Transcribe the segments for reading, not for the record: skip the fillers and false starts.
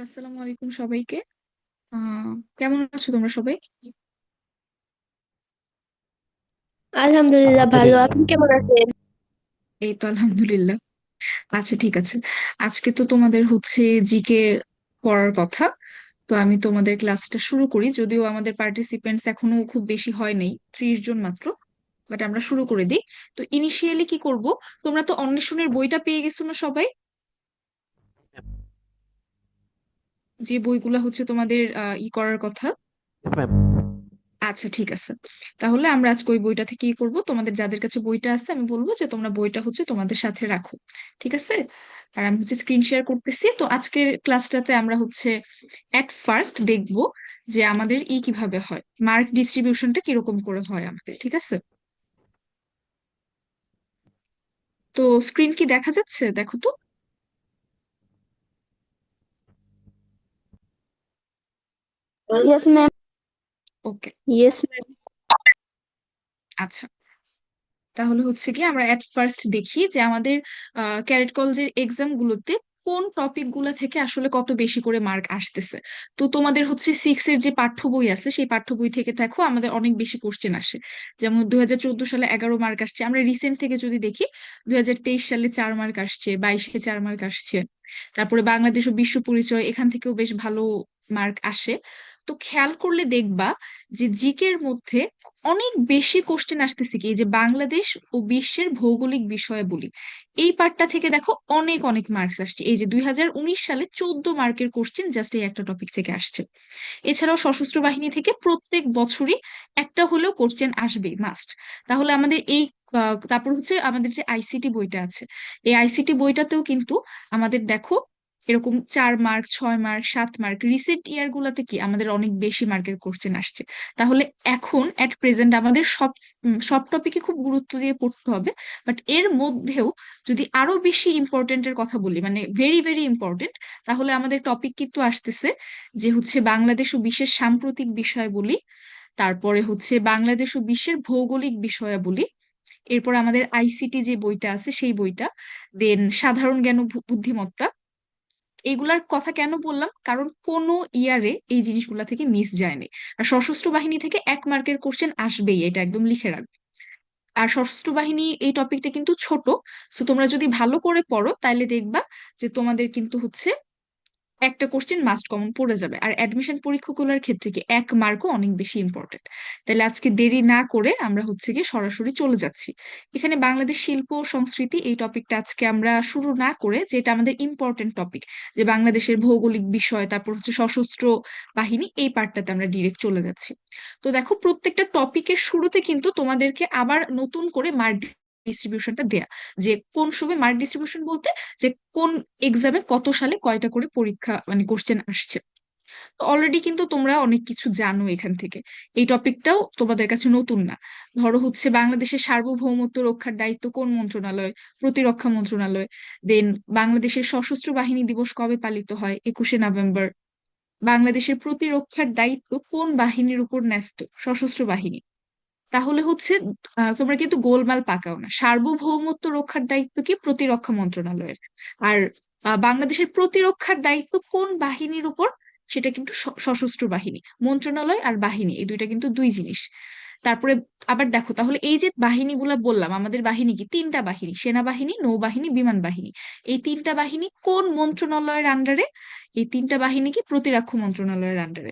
আসসালামু আলাইকুম সবাইকে। আহ কেমন আছো তোমরা সবাই? আলহামদুলিল্লাহ, ভালো। আলহামদুলিল্লাহ। আপনি কেমন আছেন? এই তো আলহামদুলিল্লাহ। আচ্ছা, ঠিক আছে। আজকে তো তোমাদের হচ্ছে জিকে পড়ার কথা। তো আমি তোমাদের ক্লাসটা শুরু করি, যদিও আমাদের পার্টিসিপেন্টস এখনো খুব বেশি হয় নাই, 30 জন মাত্র। বাট আমরা শুরু করে দিই। তো ইনিশিয়ালি কি করব? তোমরা তো অন্বেষণের বইটা পেয়ে গেছো না সবাই? যে বইগুলো হচ্ছে তোমাদের করার কথা। Yes, ma'am. আচ্ছা, ঠিক আছে। তাহলে আমরা আজকে ওই বইটা থেকেই করব। তোমাদের যাদের কাছে বইটা আছে আমি বলবো যে তোমরা বইটা হচ্ছে তোমাদের সাথে রাখো। ঠিক আছে? আর আমি হচ্ছে স্ক্রিন শেয়ার করতেছি। তো আজকের ক্লাসটাতে আমরা হচ্ছে এট ফার্স্ট দেখব যে আমাদের কিভাবে হয়, মার্ক ডিস্ট্রিবিউশনটা কিরকম করে হয় আমাদের। ঠিক আছে? তো স্ক্রিন কি দেখা যাচ্ছে? দেখো তো। Yes, ma'am. ওকে। Yes, ma'am. আচ্ছা, তাহলে হচ্ছে কি আমরা এট ফার্স্ট দেখি যে আমাদের ক্যাডেট কলেজের এক্সাম গুলোতে কোন টপিক গুলা থেকে আসলে কত বেশি করে মার্ক আসতেছে। তো তোমাদের হচ্ছে সিক্স এর যে পাঠ্য বই আছে সেই পাঠ্য বই থেকে দেখো আমাদের অনেক বেশি কোশ্চেন আসে। যেমন 2014 সালে 11 মার্ক আসছে। আমরা রিসেন্ট থেকে যদি দেখি, 2023 সালে 4 মার্ক আসছে, 22-এ 4 মার্ক আসছে। তারপরে বাংলাদেশ ও বিশ্ব পরিচয়, এখান থেকেও বেশ ভালো মার্ক আসে। তো খেয়াল করলে দেখবা যে জিকের মধ্যে অনেক বেশি কোশ্চেন আসতেছে কি, এই যে বাংলাদেশ ও বিশ্বের ভৌগোলিক বিষয়াবলী, এই পার্টটা থেকে দেখো অনেক অনেক মার্কস আসছে। এই যে 2019 সালে 14 মার্কের কোশ্চেন জাস্ট এই একটা টপিক থেকে আসছে। এছাড়াও সশস্ত্র বাহিনী থেকে প্রত্যেক বছরই একটা হলেও কোশ্চেন আসবেই, মাস্ট। তাহলে আমাদের এই তারপর হচ্ছে আমাদের যে আইসিটি বইটা আছে, এই আইসিটি বইটাতেও কিন্তু আমাদের দেখো এরকম 4 মার্ক, 6 মার্ক, 7 মার্ক, রিসেন্ট ইয়ার গুলাতে কি আমাদের অনেক বেশি মার্কের কোশ্চেন আসছে। তাহলে এখন এট প্রেজেন্ট আমাদের সব টপিকে খুব গুরুত্ব দিয়ে পড়তে হবে। বাট এর মধ্যেও যদি আরো বেশি ইম্পর্টেন্টের কথা বলি, মানে ভেরি ভেরি ইম্পর্টেন্ট, তাহলে আমাদের টপিক কিন্তু আসতেছে যে হচ্ছে বাংলাদেশ ও বিশ্বের সাম্প্রতিক বিষয়াবলী, তারপরে হচ্ছে বাংলাদেশ ও বিশ্বের ভৌগোলিক বিষয়াবলী, এরপর আমাদের আইসিটি যে বইটা আছে সেই বইটা, দেন সাধারণ জ্ঞান ও বুদ্ধিমত্তা। এগুলার কথা কেন বললাম, কারণ কোনো ইয়ারে এই জিনিসগুলা থেকে মিস যায়নি। আর সশস্ত্র বাহিনী থেকে 1 মার্কের কোশ্চেন আসবেই, এটা একদম লিখে রাখবে। আর সশস্ত্র বাহিনী এই টপিকটা কিন্তু ছোট, তো তোমরা যদি ভালো করে পড়ো তাহলে দেখবা যে তোমাদের কিন্তু হচ্ছে একটা কোশ্চেন মাস্ট কমন পড়ে যাবে। আর অ্যাডমিশন পরীক্ষাগুলোর ক্ষেত্রে কি 1 মার্কও অনেক বেশি ইম্পর্টেন্ট। তাহলে আজকে দেরি না করে আমরা হচ্ছে গিয়ে সরাসরি চলে যাচ্ছি। এখানে বাংলাদেশ শিল্প ও সংস্কৃতি এই টপিকটা আজকে আমরা শুরু না করে, যেটা আমাদের ইম্পর্টেন্ট টপিক, যে বাংলাদেশের ভৌগোলিক বিষয়, তারপর হচ্ছে সশস্ত্র বাহিনী, এই পার্টটাতে আমরা ডিরেক্ট চলে যাচ্ছি। তো দেখো প্রত্যেকটা টপিকের শুরুতে কিন্তু তোমাদেরকে আবার নতুন করে মার্ক ডিস্ট্রিবিউশনটা দেয়া, যে কোন সময় মার্ক ডিস্ট্রিবিউশন বলতে যে কোন এক্সামে কত সালে কয়টা করে পরীক্ষা মানে কোশ্চেন আসছে। তো অলরেডি কিন্তু তোমরা অনেক কিছু জানো এখান থেকে, এই টপিকটাও তোমাদের কাছে নতুন না। ধরো হচ্ছে বাংলাদেশের সার্বভৌমত্ব রক্ষার দায়িত্ব কোন মন্ত্রণালয়? প্রতিরক্ষা মন্ত্রণালয়। দেন বাংলাদেশের সশস্ত্র বাহিনী দিবস কবে পালিত হয়? 21শে নভেম্বর। বাংলাদেশের প্রতিরক্ষার দায়িত্ব কোন বাহিনীর উপর ন্যস্ত? সশস্ত্র বাহিনী। তাহলে হচ্ছে তোমরা কিন্তু গোলমাল পাকাও না, সার্বভৌমত্ব রক্ষার দায়িত্ব কি? প্রতিরক্ষা মন্ত্রণালয়ের। আর বাংলাদেশের প্রতিরক্ষার দায়িত্ব কোন বাহিনীর উপর? সেটা কিন্তু সশস্ত্র বাহিনী। মন্ত্রণালয় আর বাহিনী এই দুইটা কিন্তু দুই জিনিস। তারপরে আবার দেখো, তাহলে এই যে বাহিনীগুলা বললাম, আমাদের বাহিনী কি? 3টা বাহিনী, সেনাবাহিনী, নৌবাহিনী, বিমান বাহিনী। এই 3টা বাহিনী কোন মন্ত্রণালয়ের আন্ডারে? এই 3টা বাহিনী কি? প্রতিরক্ষা মন্ত্রণালয়ের আন্ডারে।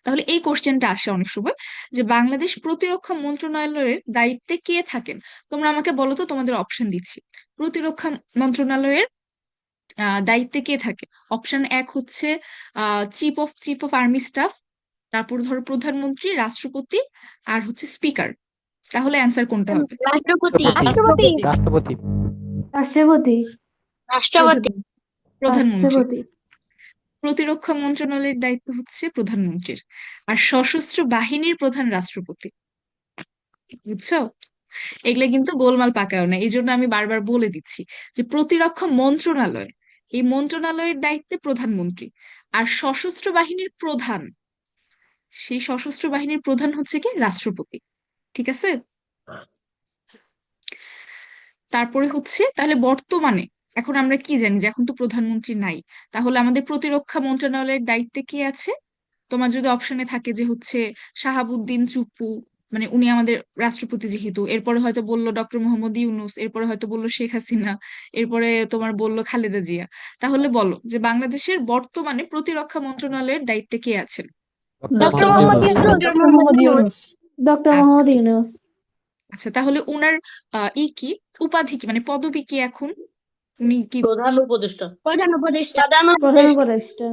তাহলে এই কোশ্চেনটা আসে অনেক সময়, যে বাংলাদেশ প্রতিরক্ষা মন্ত্রণালয়ের দায়িত্বে কে থাকেন? তোমরা আমাকে বলো তো, তোমাদের অপশন দিচ্ছি। প্রতিরক্ষা মন্ত্রণালয়ের দায়িত্বে কে থাকে? অপশন 1 হচ্ছে চিফ অফ আর্মি স্টাফ, তারপর ধরো প্রধানমন্ত্রী, রাষ্ট্রপতি, আর হচ্ছে স্পিকার। তাহলে অ্যান্সার কোনটা হবে? রাষ্ট্রপতি। রাষ্ট্রপতি। রাষ্ট্রপতি। রাষ্ট্রপতি। রাষ্ট্রপতি। রাষ্ট্রপতি। প্রধান প্রধানমন্ত্রী। রাষ্ট্রপতি। প্রতিরক্ষা মন্ত্রণালয়ের দায়িত্ব হচ্ছে প্রধানমন্ত্রীর। আর সশস্ত্র বাহিনীর প্রধান রাষ্ট্রপতি। বুঝছো? এগুলা কিন্তু গোলমাল পাকাও না, এই জন্য আমি বারবার বলে দিচ্ছি যে প্রতিরক্ষা মন্ত্রণালয়, এই মন্ত্রণালয়ের দায়িত্বে প্রধানমন্ত্রী। আর সশস্ত্র বাহিনীর প্রধান, সেই সশস্ত্র বাহিনীর প্রধান হচ্ছে কি? রাষ্ট্রপতি। ঠিক আছে? তারপরে হচ্ছে তাহলে বর্তমানে এখন আমরা কি জানি যে এখন তো প্রধানমন্ত্রী নাই, তাহলে আমাদের প্রতিরক্ষা মন্ত্রণালয়ের দায়িত্বে কে আছে? তোমার যদি অপশনে থাকে যে হচ্ছে শাহাবুদ্দিন চুপ্পু, মানে উনি আমাদের রাষ্ট্রপতি যেহেতু, এরপরে হয়তো বললো ডক্টর মোহাম্মদ ইউনূস, এরপরে হয়তো বললো শেখ হাসিনা, এরপরে তোমার বললো খালেদা জিয়া, তাহলে বলো যে বাংলাদেশের বর্তমানে প্রতিরক্ষা মন্ত্রণালয়ের দায়িত্বে কে আছেন? Doctor doctor Mohammad Yunus. Yunus. Doctor Mohammad Yunus. Doctor আচ্ছা, মোহাম্মদ ইউনূস। আচ্ছা, তাহলে উনার কি উপাধি কি, মানে পদবি কি এখন? উনি কি? প্রধান উপদেষ্টা। প্রধান উপদেষ্টা। প্রধান প্রধান উপদেষ্টা। উপদেষ্টা।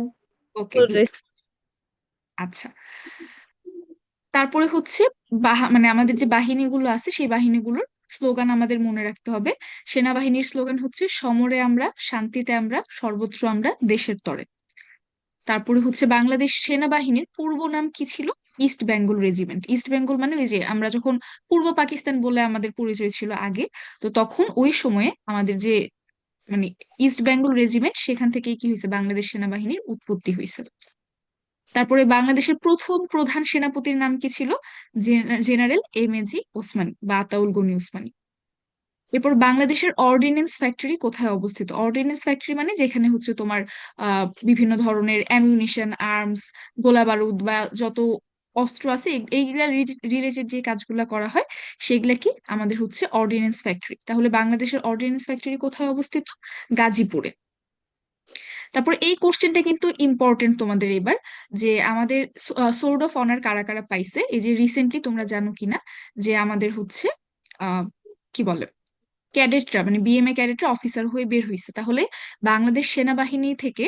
ওকে, গুড। আচ্ছা, তারপরে হচ্ছে মানে আমাদের যে বাহিনীগুলো আছে সেই বাহিনীগুলোর স্লোগান আমাদের মনে রাখতে হবে। সেনাবাহিনীর স্লোগান হচ্ছে সমরে আমরা, শান্তিতে আমরা, সর্বত্র আমরা, দেশের তরে। তারপরে হচ্ছে বাংলাদেশ সেনাবাহিনীর পূর্ব নাম কি ছিল? East Bengal regiment. East Bengal মানে ওই যে আমরা যখন পূর্ব পাকিস্তান বলে আমাদের পরিচয় ছিল আগে, তো তখন ওই সময়ে আমাদের যে মানে ইস্ট বেঙ্গল রেজিমেন্ট, সেখান থেকেই কি হয়েছে, বাংলাদেশ সেনাবাহিনীর উৎপত্তি হয়েছে। তারপরে বাংলাদেশের প্রথম প্রধান সেনাপতির নাম কি ছিল? জেনারেল এম এ জি ওসমানী বা আতাউল গনি ওসমানী। এরপর বাংলাদেশের অর্ডিন্যান্স ফ্যাক্টরি কোথায় অবস্থিত? অর্ডিন্যান্স ফ্যাক্টরি মানে যেখানে হচ্ছে তোমার বিভিন্ন ধরনের অ্যামিউনিশন, আর্মস, গোলা বারুদ বা যত অস্ত্র আছে এইগুলা রিলেটেড যে কাজগুলা করা হয় সেগুলা কি আমাদের হচ্ছে অর্ডিন্যান্স ফ্যাক্টরি। তাহলে বাংলাদেশের অর্ডিন্যান্স ফ্যাক্টরি কোথায় অবস্থিত? গাজীপুরে। তারপর এই কোশ্চেনটা কিন্তু ইম্পর্টেন্ট তোমাদের এবার, যে আমাদের সোর্ড অফ অনার কারা কারা পাইছে, এই যে রিসেন্টলি তোমরা জানো কিনা যে আমাদের হচ্ছে আহ কি বলে ক্যাডেটরা, মানে বিএমএ ক্যাডেটরা অফিসার হয়ে বের হয়েছে। তাহলে বাংলাদেশ সেনাবাহিনী থেকে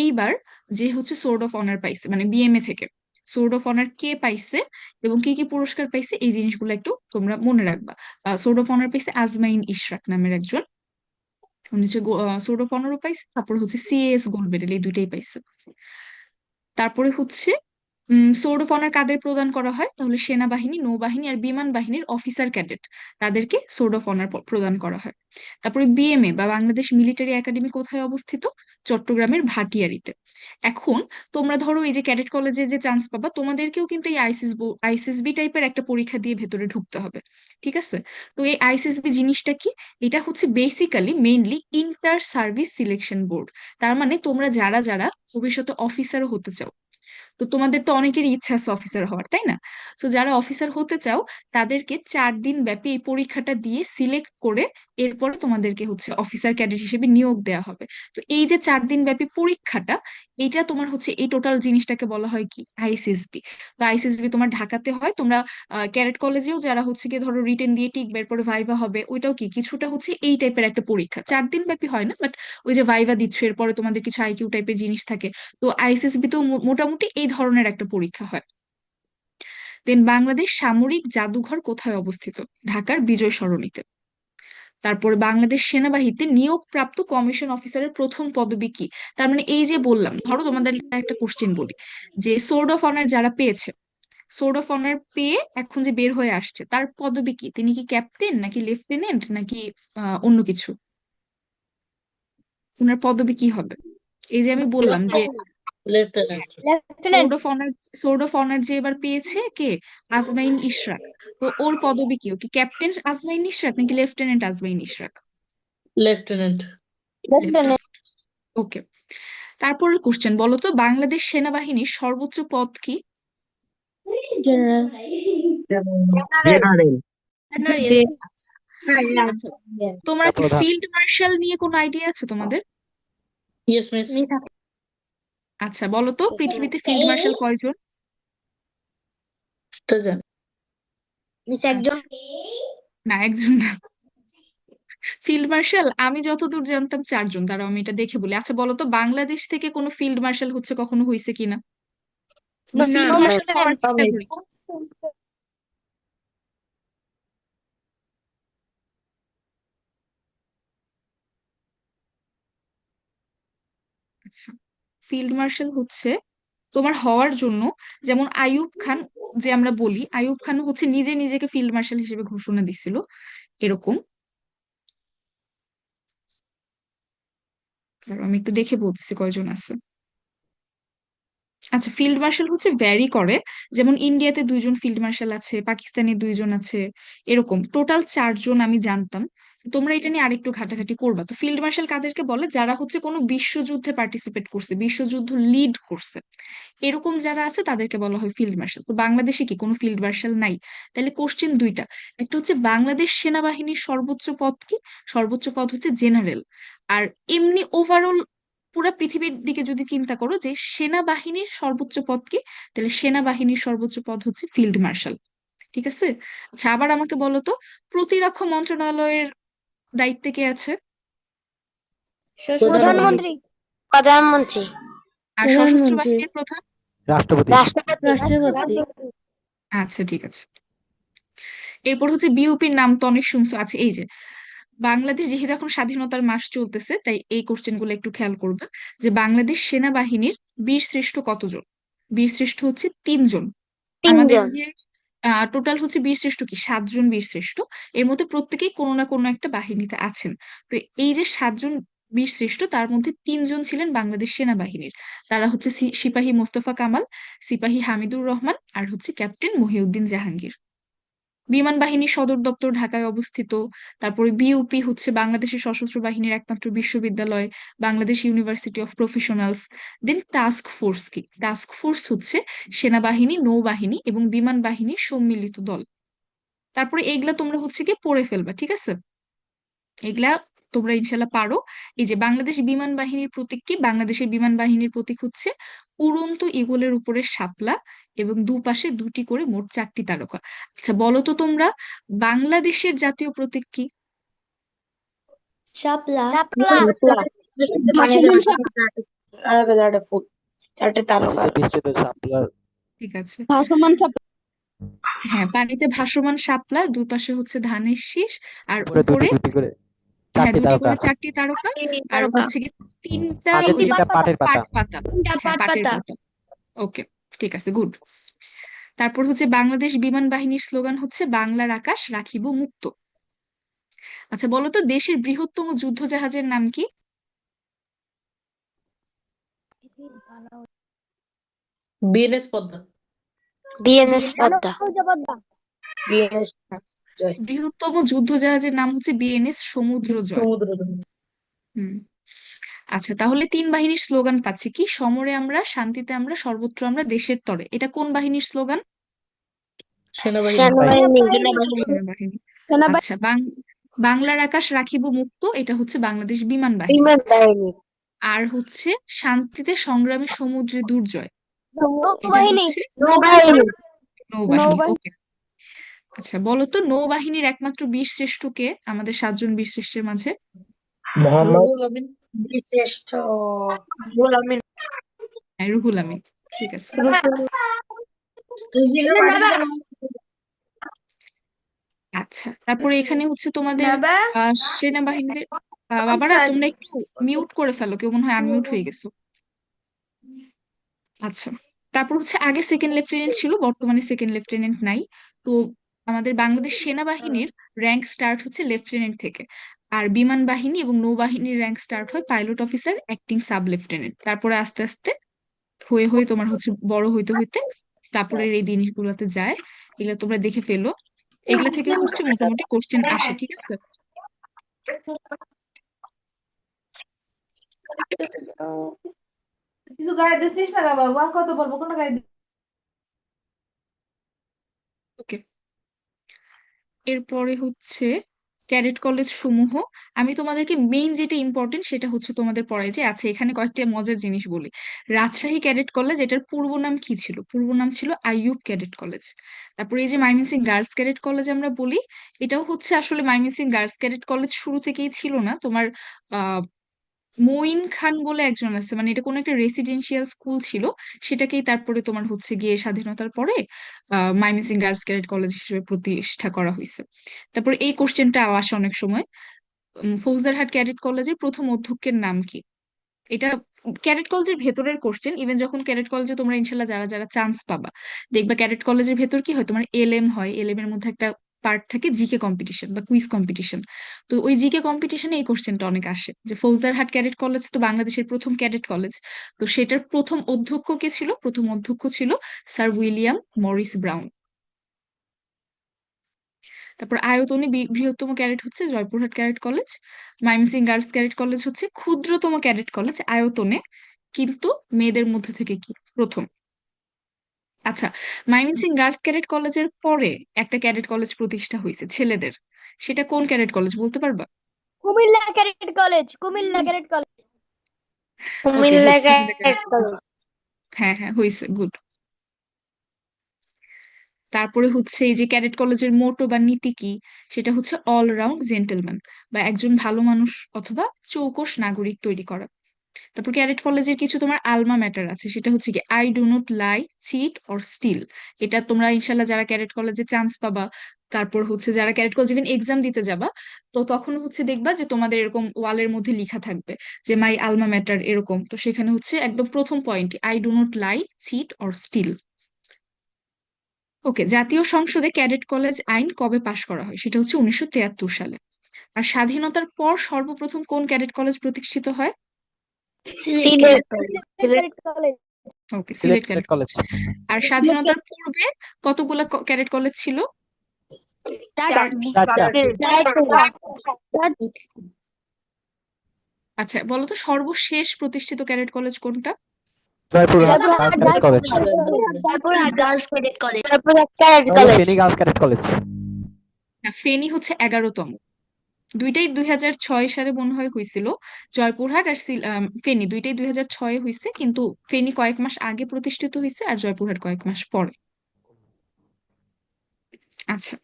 এইবার যে হচ্ছে সোর্ড অফ অনার পাইছে, মানে বিএমএ থেকে সোর্ড অফ অনার কে পাইছে এবং কি কি পুরস্কার পাইছে, এই জিনিসগুলো একটু তোমরা মনে রাখবা। সোর্ড অফ অনার পাইছে আজমাইন ইশরাক নামের একজন, উনি হচ্ছে সোর্ড অফ অনারও পাইছে, তারপরে হচ্ছে সিএস গোল্ড মেডেল, এই দুইটাই পাইছে। তারপরে হচ্ছে সোর্ড অফ অনার কাদের প্রদান করা হয়? তাহলে সেনাবাহিনী, নৌবাহিনী আর বিমান বাহিনীর অফিসার ক্যাডেট, তাদেরকে সোর্ড অফ অনার প্রদান করা হয়। তারপরে বিএমএ বা বাংলাদেশ মিলিটারি একাডেমি কোথায় অবস্থিত? চট্টগ্রামের ভাটিয়ারিতে। এখন তোমরা ধরো এই যে ক্যাডেট কলেজে যে চান্স পাবা, তোমাদেরকেও কিন্তু এই আইসিএসবি টাইপের একটা পরীক্ষা দিয়ে ভেতরে ঢুকতে হবে, ঠিক আছে? তো এই আইসিএসবি জিনিসটা কি? এটা হচ্ছে basically mainly inter service selection board. তার মানে তোমরা যারা যারা ভবিষ্যতে অফিসারও হতে চাও, তো তোমাদের তো অনেকেরই ইচ্ছা আছে অফিসার হওয়ার, তাই না? তো যারা অফিসার হতে চাও তাদেরকে 4 দিন ব্যাপী এই পরীক্ষাটা দিয়ে সিলেক্ট করে এরপরে তোমাদেরকে হচ্ছে অফিসার ক্যাডেট হিসেবে নিয়োগ দেওয়া হবে। তো এই যে 4 দিন ব্যাপী পরীক্ষাটা, এটা তোমার হচ্ছে এই টোটাল জিনিসটাকে বলা হয় কি? আইসিএসবি। তো আইসিএসবি তোমার ঢাকাতে হয়। তোমরা ক্যাডেট কলেজেও যারা হচ্ছে কি ধরো রিটেন দিয়ে টিকবে, এরপরে ভাইভা হবে, ওইটাও কি কিছুটা হচ্ছে এই টাইপের একটা পরীক্ষা, 4 দিন ব্যাপী হয় না, বাট ওই যে ভাইভা দিচ্ছ, এরপরে তোমাদের কিছু আইকিউ টাইপের জিনিস থাকে। তো আইসিএসবি তো মোটামুটি এই ধরনের একটা পরীক্ষা হয়। দেন বাংলাদেশ সামরিক জাদুঘর কোথায় অবস্থিত? ঢাকার বিজয় সরণিতে। তারপরে বাংলাদেশ সেনাবাহিনীতে নিয়োগপ্রাপ্ত কমিশন অফিসারের প্রথম পদবি কি? তার মানে এই যে বললাম, ধরো তোমাদের একটা কোশ্চেন বলি, যে সোর্ড অফ অনার যারা পেয়েছে, সোর্ড অফ অনার পেয়ে এখন যে বের হয়ে আসছে, তার পদবি কি? তিনি কি ক্যাপ্টেন নাকি লেফটেন্যান্ট নাকি অন্য কিছু? ওনার পদবি কি হবে? এই যে আমি বললাম যে lieutenant. Sword lieutenant. Of honour, sword of honour যে এবার পেয়েছে কে? আজমাইন ইশরাক। তো ওর পদবি কি? ও কি ক্যাপ্টেন আজমাইন ইশরাক নাকি লেফটেন্যান্ট আজমাইন ইশরাক? লেফটেন্যান্ট। লেফটেন্যান্ট। লেফটেন্যান্ট। ওকে। তারপরের কোশ্চেন বলো তো, বাংলাদেশ সেনাবাহিনীর সর্বোচ্চ পদ কি? জেনারেল। জেনারেল। যে আচ্ছা, আচ্ছা, তোমার কি প্রধান। ফিল্ড মার্শাল নিয়ে কোনো আইডিয়া আছে তোমাদের? Yes miss. আচ্ছা, বলো তো পৃথিবীতে ফিল্ড মার্শাল কয়জন? এটা জানি। মিস একজন। আচ্ছা, না একজন না। ফিল্ড মার্শাল আমি যতদূর জানতাম 4জন, দাঁড়াও আমি এটা দেখে বলি। আচ্ছা বলো তো বাংলাদেশ থেকে কোনো ফিল্ড মার্শাল হচ্ছে কখনো হয়েছে কিনা, বা নো ফিল্ড মার্শাল ম্যাম। হওয়ার ক্যাটাগরি? আচ্ছা, ফিল্ড মার্শাল হচ্ছে তোমার হওয়ার জন্য, যেমন আইয়ুব খান, যে আমরা বলি আইয়ুব খান হচ্ছে নিজে নিজেকে ফিল্ড মার্শাল হিসেবে ঘোষণা দিছিল, এরকম। আর আমি একটু দেখে বলতেছি কয়জন আছে। আচ্ছা, ফিল্ড মার্শাল হচ্ছে ভ্যারি করে, যেমন ইন্ডিয়াতে 2জন ফিল্ড মার্শাল আছে, পাকিস্তানে 2জন আছে, এরকম টোটাল 4জন আমি জানতাম তোমরা এটা নিয়ে আরেকটু ঘাটাঘাটি করবা। তো ফিল্ড মার্শাল কাদেরকে বলে? যারা হচ্ছে কোনো বিশ্বযুদ্ধে পার্টিসিপেট করছে, বিশ্বযুদ্ধ লিড করছে, এরকম যারা আছে তাদেরকে বলা হয় ফিল্ড মার্শাল। তো বাংলাদেশে কি কোনো ফিল্ড মার্শাল নাই? তাহলে কোশ্চেন দুইটা, একটা হচ্ছে বাংলাদেশ সেনাবাহিনীর সর্বোচ্চ পদ কি? সর্বোচ্চ পদ হচ্ছে জেনারেল। আর এমনি ওভারঅল পুরা পৃথিবীর দিকে যদি চিন্তা করো যে সেনাবাহিনীর সর্বোচ্চ পদ কি, তাহলে সেনাবাহিনীর সর্বোচ্চ পদ হচ্ছে ফিল্ড মার্শাল। ঠিক আছে। আচ্ছা, আবার আমাকে বলো তো, প্রতিরক্ষা মন্ত্রণালয়ের দায়িত্বে কে আছে? প্রধানমন্ত্রী। প্রধানমন্ত্রী আর সশস্ত্র প্রধানমন্ত্রী, বাহিনীর প্রধান? রাষ্ট্রপতি। রাষ্ট্রপতি রাষ্ট্রপতি, আচ্ছা, ঠিক আছে। এরপর হচ্ছে বিউপির নাম তো অনেক শুনছো। আচ্ছা, এই যে বাংলাদেশ যেহেতু এখন স্বাধীনতার মাস চলতেছে, তাই এই কোশ্চেন গুলো একটু খেয়াল করবে, যে বাংলাদেশ সেনাবাহিনীর বীর শ্রেষ্ঠ কতজন? বীর শ্রেষ্ঠ হচ্ছে 3 জন। আমাদের তিনজন যে টোটাল হচ্ছে বীর শ্রেষ্ঠ কি 7 জন বীর শ্রেষ্ঠ, এর মধ্যে প্রত্যেকেই কোনো না কোনো একটা বাহিনীতে আছেন। তো এই যে 7 জন বীর শ্রেষ্ঠ, তার মধ্যে 3 জন ছিলেন বাংলাদেশ সেনাবাহিনীর। তারা হচ্ছে সিপাহী মোস্তফা কামাল, সিপাহী হামিদুর রহমান, আর হচ্ছে ক্যাপ্টেন মহিউদ্দিন জাহাঙ্গীর। বিমান বাহিনীর সদর দপ্তর ঢাকায় অবস্থিত। তারপরে বিউপি হচ্ছে বাংলাদেশের সশস্ত্র বাহিনীর একমাত্র বিশ্ববিদ্যালয়, Bangladesh university of professionals. Then task force কি? টাস্ক ফোর্স হচ্ছে সেনাবাহিনী, নৌবাহিনী এবং বিমান বাহিনীর সম্মিলিত দল। তারপরে এইগুলা তোমরা হচ্ছে কি পড়ে ফেলবা, ঠিক আছে? এগুলা তোমরা ইনশাল্লাহ পারো। এই যে বাংলাদেশ বিমান বাহিনীর প্রতীক কি? বাংলাদেশের বিমান বাহিনীর প্রতীক হচ্ছে উড়ন্ত ঈগলের উপরে শাপলা এবং দুপাশে দুটি করে মোট 4টি তারকা। আচ্ছা, বলো তো তোমরা, বাংলাদেশের জাতীয় প্রতীক কি? শাপলা, শাপলা ভাসমান চারটে তারকা বিস্তৃত শাপলার ঠিক আছে। ভাসমান শাপলা, হ্যাঁ, পানিতে ভাসমান শাপলা, দুই পাশে হচ্ছে ধানের শীষ, আর উপরে উপরে দুটি দুটি করে হ্যাঁ 4টি দুটি তারকা, করে 4টি তারকা। আর তারকা হচ্ছে কি তিনটা মাঝে ওই যে 3টা পাটের পাতা। পাট পাতা। তিনটা হ্যাঁ, পাট পাটের পাতা পাতা। ওকে, ঠিক আছে, গুড। তারপর হচ্ছে বাংলাদেশ বিমান বাহিনীর স্লোগান হচ্ছে বাংলার আকাশ রাখিব মুক্ত। আচ্ছা, বলো তো দেশের বৃহত্তম যুদ্ধ জাহাজের নাম কি? BNS Padma. BNS Padma BNS Joy বৃহত্তম যুদ্ধ জাহাজের নাম হচ্ছে বিএনএস সমুদ্র জয়। সমুদ্র। হুম। আচ্ছা, তাহলে 3 বাহিনীর স্লোগান পাচ্ছি কি? সমরে আমরা, শান্তিতে আমরা, সর্বত্র আমরা, দেশের তরে। এটা কোন বাহিনীর স্লোগান? সেনাবাহিনী। সেনাবাহিনী সেনাবাহিনী। সেনাবাহিনী, আচ্ছা, বাংলার আকাশ রাখিব মুক্ত, এটা হচ্ছে বাংলাদেশ বিমান বাহিনী। বিমান বাহিনী আর হচ্ছে শান্তিতে সংগ্রামী সমুদ্রে দুর্জয়, এটা নৌবাহিনী হচ্ছে নৌবাহিনী নৌবাহিনী। নৌবাহিনী, ওকে। আচ্ছা, বলো তো নৌবাহিনীর একমাত্র বীর শ্রেষ্ঠ কে আমাদের 7 জন বীর শ্রেষ্ঠের মাঝে? রুহুল আমিন। শ্রেষ্ঠ রুহুল আমিন হ্যাঁ, রুহুল আমিন। ঠিক আছে। আচ্ছা, তারপরে এখানে হচ্ছে তোমাদের সেনাবাহিনীদের বাবারা তোমরা একটু মিউট করে ফেলো, কেউ মনে হয় আনমিউট হয়ে গেছো। আচ্ছা, তারপর হচ্ছে আগে সেকেন্ড লেফটেন্যান্ট ছিল, বর্তমানে সেকেন্ড লেফটেন্যান্ট নাই। তো আমাদের বাংলাদেশ সেনাবাহিনীর র্যাঙ্ক স্টার্ট হচ্ছে লেফটেন্যান্ট থেকে। আর বিমান বাহিনী এবং নৌবাহিনীর র্যাঙ্ক স্টার্ট হয় pilot officer, acting sub lieutenant, তারপরে আস্তে আস্তে হয়ে হয়ে তোমার হচ্ছে বড় হইতে হইতে তারপরে এই জিনিসগুলোতে যায়। এগুলা তোমরা দেখে ফেলো, এগুলা থেকেও হচ্ছে মোটামুটি কোশ্চেন আসে, ঠিক আছে? কিছু গায়ে দিছিস না বাবা, কত বলবো কোনো গায়ে ওকে। এরপরে হচ্ছে ক্যাডেট কলেজ সমূহ। আমি তোমাদেরকে মেইন যেটা ইম্পর্টেন্ট সেটা হচ্ছে তোমাদের পড়াই যে আচ্ছা, এখানে কয়েকটা মজার জিনিস বলি। রাজশাহী ক্যাডেট কলেজ, এটার পূর্ব নাম কি ছিল? পূর্ব নাম ছিল আইয়ুব ক্যাডেট কলেজ। তারপরে এই যে ময়মনসিংহ গার্লস ক্যাডেট কলেজ আমরা বলি, এটাও হচ্ছে আসলে ময়মনসিংহ গার্লস ক্যাডেট কলেজ শুরু থেকেই ছিল না। তোমার আহ মঈন খান বলে একজন আছে, মানে এটা কোনো একটা রেসিডেন্সিয়াল স্কুল ছিল, সেটাকেই তারপরে তোমার হচ্ছে গিয়ে স্বাধীনতার পরে ময়মনসিংহ গার্লস ক্যাডেট কলেজ হিসেবে প্রতিষ্ঠা করা হয়েছে। তারপরে এই কোশ্চেনটা আসে অনেক সময়, ফৌজদারহাট ক্যাডেট কলেজের প্রথম অধ্যক্ষের নাম কি? এটা ক্যাডেট কলেজের ভেতরের কোশ্চেন। ইভেন যখন ক্যাডেট কলেজে তোমরা ইনশাল্লাহ যারা যারা চান্স পাবা, দেখবা ক্যাডেট কলেজের ভেতর কি হয়, তোমার এলএম হয়, এলএম এর মধ্যে একটা পার্ট থাকে জিকে কম্পিটিশন বা কুইজ কম্পিটিশন। তো ওই জিকে কম্পিটিশনে এই কোশ্চেনটা অনেক আসে, যে ফৌজদারহাট ক্যাডেট কলেজ তো বাংলাদেশের প্রথম ক্যাডেট কলেজ, তো সেটার প্রথম অধ্যক্ষ কে ছিল? প্রথম অধ্যক্ষ ছিল স্যার উইলিয়াম মরিস ব্রাউন। তারপর আয়তনে বৃহত্তম ক্যাডেট হচ্ছে Joypurhat cadet college. Mymensingh girls cadet college হচ্ছে ক্ষুদ্রতম ক্যাডেট কলেজ আয়তনে, কিন্তু মেয়েদের মধ্যে থেকে কি প্রথম। আচ্ছা, ময়মনসিংহ গার্লস ক্যাডেট কলেজের পরে একটা ক্যাডেট কলেজ প্রতিষ্ঠা হয়েছে ছেলেদের, সেটা কোন ক্যাডেট কলেজ বলতে পারবা? Comilla cadet college, Comilla cadet college. Okay, Comilla good, cadet college. হ্যাঁ হ্যাঁ হয়েছে, গুড। তারপরে হচ্ছে এই যে ক্যাডেট কলেজের মোটো বা নীতি কি, সেটা হচ্ছে অল রাউন্ড জেন্টলম্যান, বা একজন ভালো মানুষ অথবা চৌকস নাগরিক তৈরি করা। তারপর ক্যাডেট কলেজের কিছু তোমার আলমা ম্যাটার আছে, সেটা হচ্ছে কি I do not lie, cheat or steal. এটা তোমরা ইনশাল্লাহ যারা ক্যাডেট কলেজে চান্স পাবা, তারপর হচ্ছে যারা ক্যাডেট কলেজ ইভেন এক্সাম দিতে যাবা, তো তখন হচ্ছে দেখবা যে তোমাদের এরকম ওয়ালের মধ্যে লেখা থাকবে যে মাই আলমা ম্যাটার এরকম, তো সেখানে হচ্ছে একদম প্রথম point I do not lie, cheat or steal. Okay, জাতীয় সংসদে ক্যাডেট কলেজ আইন কবে পাশ করা হয়, সেটা হচ্ছে 1973 সালে। আর স্বাধীনতার পর সর্বপ্রথম কোন ক্যাডেট কলেজ প্রতিষ্ঠিত হয়? Sylhet college. Cadet college. Okay, Sylhet Sylhet cadet cadet college. College. আর স্বাধীনতার পূর্বে কতগুলা ক্যাডেট কলেজ ছিল? চারটি। Okay. আচ্ছা, বলো তো সর্বশেষ প্রতিষ্ঠিত ক্যাডেট কলেজ কোনটা? Joypurhat girls cadet college. Joypurhat girls cadet college. Joypurhat cadet তাহলে college. Feni girls cadet college. না, ফেনী হচ্ছে 11তম। দুইটাই 2006 সালে মনে হয় হয়েছিল। জয়পুরহাট আর ফেনী দুইটাই 2006 হয়েছে, কিন্তু ফেনী কয়েক মাস আগে প্রতিষ্ঠিত হয়েছে আর জয়পুরহাট কয়েক মাস পরে। আচ্ছা,